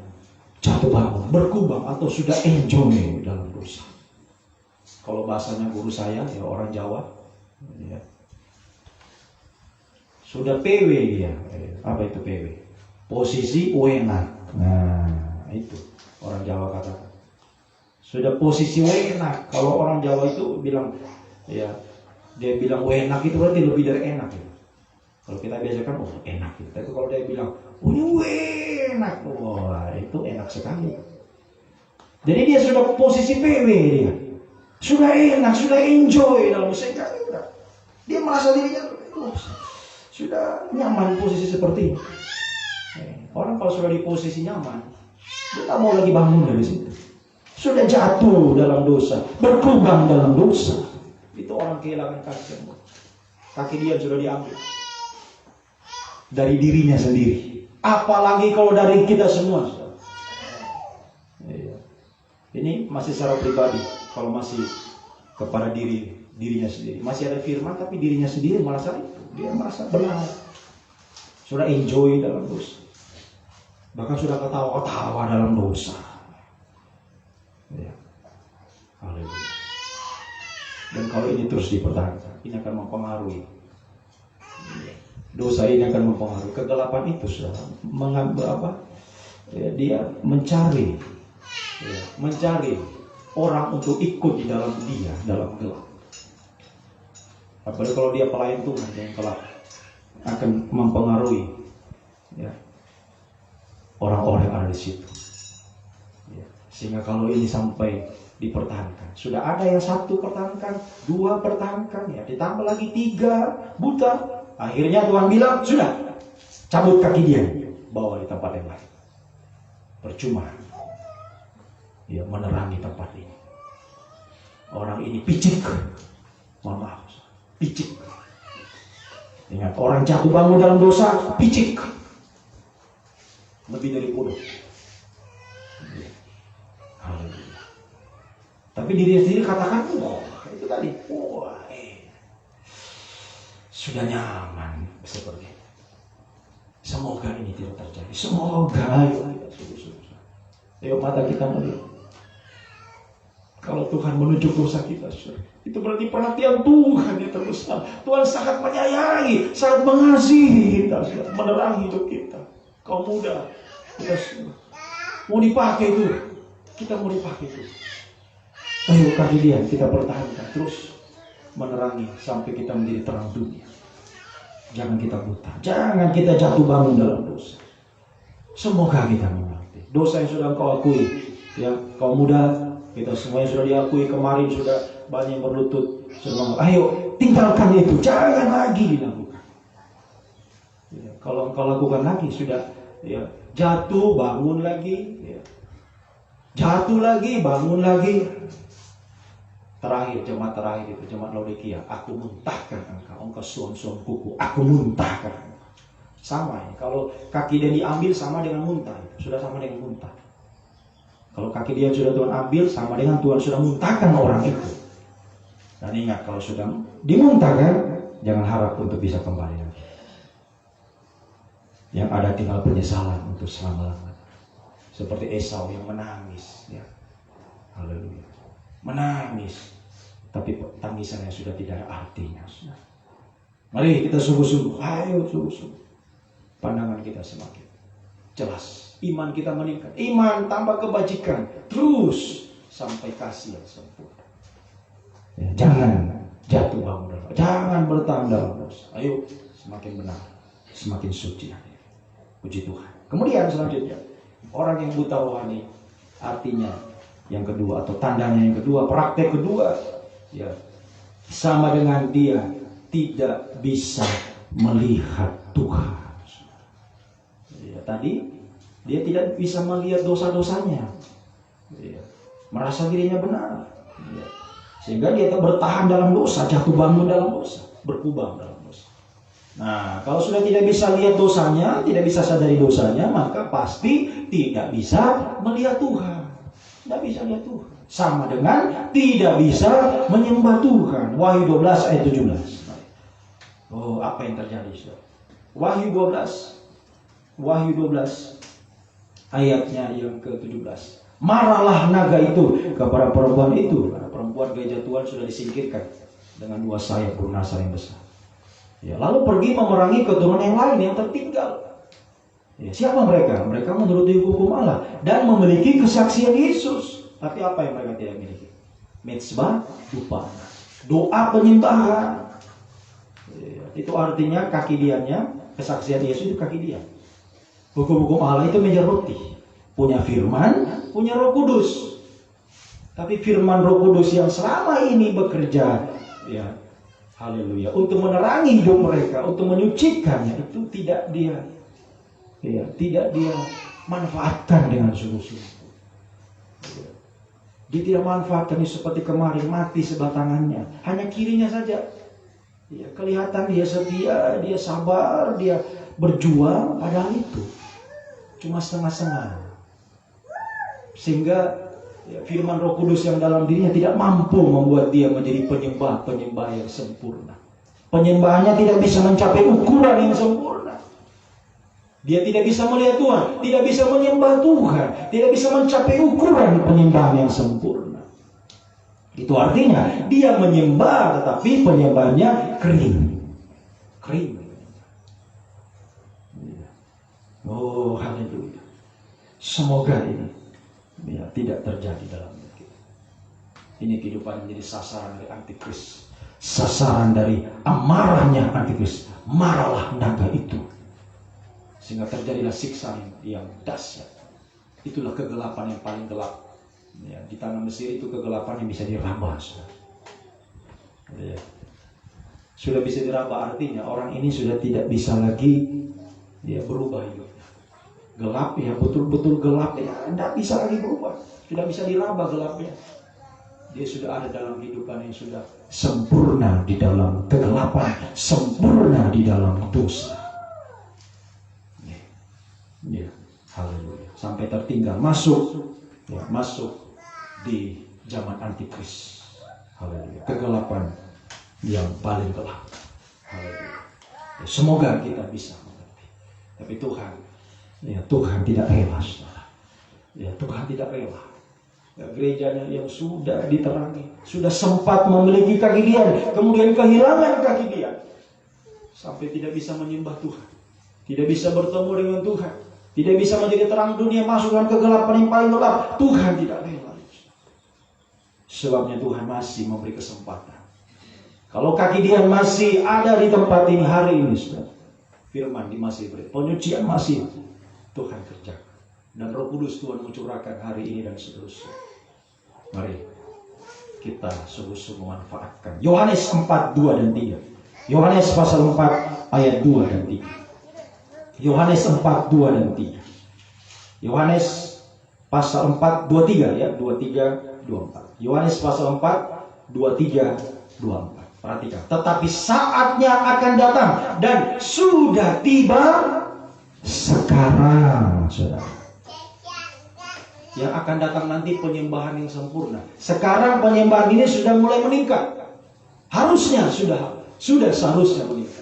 S5: jatuh bangun, berkubang atau sudah enjoy dalam dosa. Kalau bahasanya guru saya, ya orang Jawa, ya, sudah PW dia. Apa itu PW? Posisi enak. Nah, itu orang Jawa katakan. Sudah posisi enak. Kalau orang Jawa itu bilang, ya, dia bilang enak itu berarti lebih dari enak. Ya. Kalau kita biasakan, oh enak. Gitu. Tapi kalau dia bilang, oh ini enak, wah itu enak sekali. Jadi dia sudah posisi PW dia. Sudah enak, sudah enjoy dalam musik. Dia merasa dirinya sudah nyaman posisi seperti ini. Orang kalau sudah di posisi nyaman, dia tak mau lagi bangun dari situ. Sudah jatuh dalam dosa, berkubang dalam dosa. Itu orang kehilangan kaki. Kaki dia sudah diambil dari dirinya sendiri. Apalagi kalau dari kita semua. Ini masih secara pribadi. Kalau masih kepada dirinya sendiri, masih ada firman, tapi dirinya sendiri merasa itu. Dia merasa benar. Sudah enjoy dalam dosa. Bahkan sudah ketawa-ketawa dalam dosa. Ya. Haleluya. Dan kalau ini terus dipertahankan, ini akan mempengaruhi. Dosa ini akan mempengaruhi. Kegelapan itu sudah mengambil apa? Ya, dia mencari orang untuk ikut di dalam dia, dalam gelap. Apalagi kalau dia pelayan Tuhan yang kelak akan mempengaruhi, ya, orang-orang yang ada di situ. Sehingga kalau ini sampai dipertahankan, sudah ada yang satu pertahankan, dua pertahankan, ya ditambah lagi tiga buta. Akhirnya Tuhan bilang, sudah, cabut kaki dia, bawa di tempat yang lain. Percuma, ya menerangi tempat ini. Orang ini picik, mohon maaf, picik. Ingat, orang jatuh bangun dalam dosa, picik, lebih dari bodoh. Haleluya. Tapi diri sendiri katakan, wah itu tadi, wah sudah nyaman seperti itu. Semoga ini tidak terjadi. Semoga. Ayo mata kita melihat. Kalau Tuhan menunjuk dosa kita, itu berarti perhatian Tuhan yang terbesar. Tuhan sangat menyayangi, sangat mengasihi kita, menerangi hidup kita. Kau muda, kita mau dipakai itu. Kita mau dipakai itu. Ayo kaki dia kita pertahankan terus menerangi sampai kita menjadi terang dunia. Jangan kita buta, jangan kita jatuh bangun dalam dosa. Semoga kita mengerti dosa yang sudah kau akui, ya kau muda, kita semuanya sudah diakui kemarin, sudah banyak yang berlutut. Ayo tinggalkan itu, jangan lagi dilakukan. Ya, kalau engkau lakukan lagi sudah, ya jatuh bangun lagi. Ya. Jatuh lagi, bangun lagi. Terakhir, jemaat terakhir itu, jemaat Laodikia. Aku muntahkan engkau suam-suam kuku. Aku muntahkan engkau. Sama ya, kalau kaki dia diambil sama dengan muntah. Sudah sama dengan muntah. Kalau kaki dia sudah Tuhan ambil, sama dengan Tuhan sudah muntahkan orang itu. Dan ingat, kalau sudah dimuntahkan, jangan harap untuk bisa kembali lagi. Yang ada tinggal penyesalan untuk selama-lamanya. Seperti Esau yang menangis, ya. Haleluya. Menangis, tapi tangisannya sudah tidak ada artinya. Mari kita sungguh-sungguh, ayo sungguh-sungguh. Pandangan kita semakin jelas, iman kita meningkat, iman tambah kebajikan, terus sampai kasih yang sempurna. Ya, jangan jatuh bangun dalam, jangan bertahan dalam dosa. Ayo semakin benar, semakin suci. Puji Tuhan. Kemudian selanjutnya, orang yang buta rohani, artinya yang kedua atau tandanya yang kedua, praktek kedua, ya sama dengan dia tidak bisa melihat Tuhan. Ya, tadi dia tidak bisa melihat dosa-dosanya, ya, merasa dirinya benar, ya, sehingga dia bertahan dalam dosa, jatuh bangun dalam dosa, berkubang dalam dosa. Nah, kalau sudah tidak bisa lihat dosanya, tidak bisa sadari dosanya, maka pasti tidak bisa melihat Tuhan. Tidak bisa lihat Tuhan. Sama dengan tidak bisa menyembah Tuhan. Wahyu 12 ayat 17. Oh, apa yang terjadi? Wahyu 12 ayatnya yang ke-17. Marahlah naga itu kepada perempuan itu. Karena perempuan gereja Tuhan sudah disingkirkan dengan dua sayap bernasar yang besar. Ya, lalu pergi memerangi keturunan yang lain yang tertinggal. Ya, siapa mereka? Mereka menuruti hukum Allah dan memiliki kesaksian Yesus. Tapi apa yang mereka tidak miliki? Mezbah upah, doa penyembahan. Itu artinya kaki diannya, kesaksian Yesus itu kaki dian. Hukum-hukum Allah itu meja roti. Punya firman, punya Roh Kudus. Tapi firman Roh Kudus yang selama ini bekerja, ya, haleluya, untuk menerangi hidup mereka, untuk menyucikannya, itu tidak dia manfaatkan dengan sungguh-sungguh. Dia tidak manfaatkan seperti kemarin, mati sebelah tangannya, hanya kirinya saja. Ya, kelihatan dia setia, dia sabar, dia berjuang, padahal itu cuma setengah-setengah. Sehingga ya, firman Roh Kudus yang dalam dirinya tidak mampu membuat dia menjadi penyembah yang sempurna. Penyembahannya tidak bisa mencapai ukuran yang sempurna. Dia tidak bisa melihat Tuhan, tidak bisa menyembah Tuhan, tidak bisa mencapai ukuran penyembahan yang sempurna. Itu artinya dia menyembah tetapi penyembahannya kering. Oh, haleluya. Semoga ini tidak terjadi dalam hidup kita. Ini kehidupan menjadi sasaran dari antikris, sasaran dari amarahnya antikris. Marahlah naga itu, sehingga terjadilah siksa yang dahsyat. Itulah kegelapan yang paling gelap. Ya, di tanah Mesir itu kegelapan yang bisa diraba. Ya. Sudah bisa diraba, artinya orang ini sudah tidak bisa lagi berubah hidupnya. Gelap ya, betul-betul gelap ya, tidak bisa lagi berubah. Tidak bisa diraba gelapnya. Dia sudah ada dalam kehidupan yang sudah sempurna di dalam kegelapan, sempurna di dalam dosa. Ya, haleluya. Sampai tertinggal masuk di zaman antikris. Haleluya. Kegelapan yang paling gelap. Haleluya. Ya, semoga kita bisa mengerti. Tapi Tuhan tidak rela. Ya, Tuhan tidak rela. Ya, gerejanya yang sudah diterangi, sudah sempat memiliki kaki dian, kemudian kehilangan kaki dian, sampai tidak bisa menyembah Tuhan, tidak bisa bertemu dengan Tuhan, tidak bisa menjadi terang dunia, masukkan kegelapan yang paling gelap. Tuhan tidak rela. Sebabnya Tuhan masih memberi kesempatan. Kalau kaki dian masih ada di tempat ini hari ini, sudah firman masih beri, penyucian masih Tuhan kerjakan, dan Roh Kudus Tuhan mencurahkan hari ini dan seterusnya. Mari kita sungguh-sungguh memanfaatkan. Yohanes 4:2 dan 3. Yohanes pasal 4 ayat 2 dan 3. Yohanes 4:2 dan 3. Yohanes pasal 4 23 ya, 23 24. Yohanes pasal 4 23 24. Perhatikan. Tetapi saatnya akan datang dan sudah tiba sekarang, saudara. Yang akan datang nanti penyembahan yang sempurna. Sekarang penyembahan ini sudah mulai meningkat. Harusnya sudah seharusnya meningkat.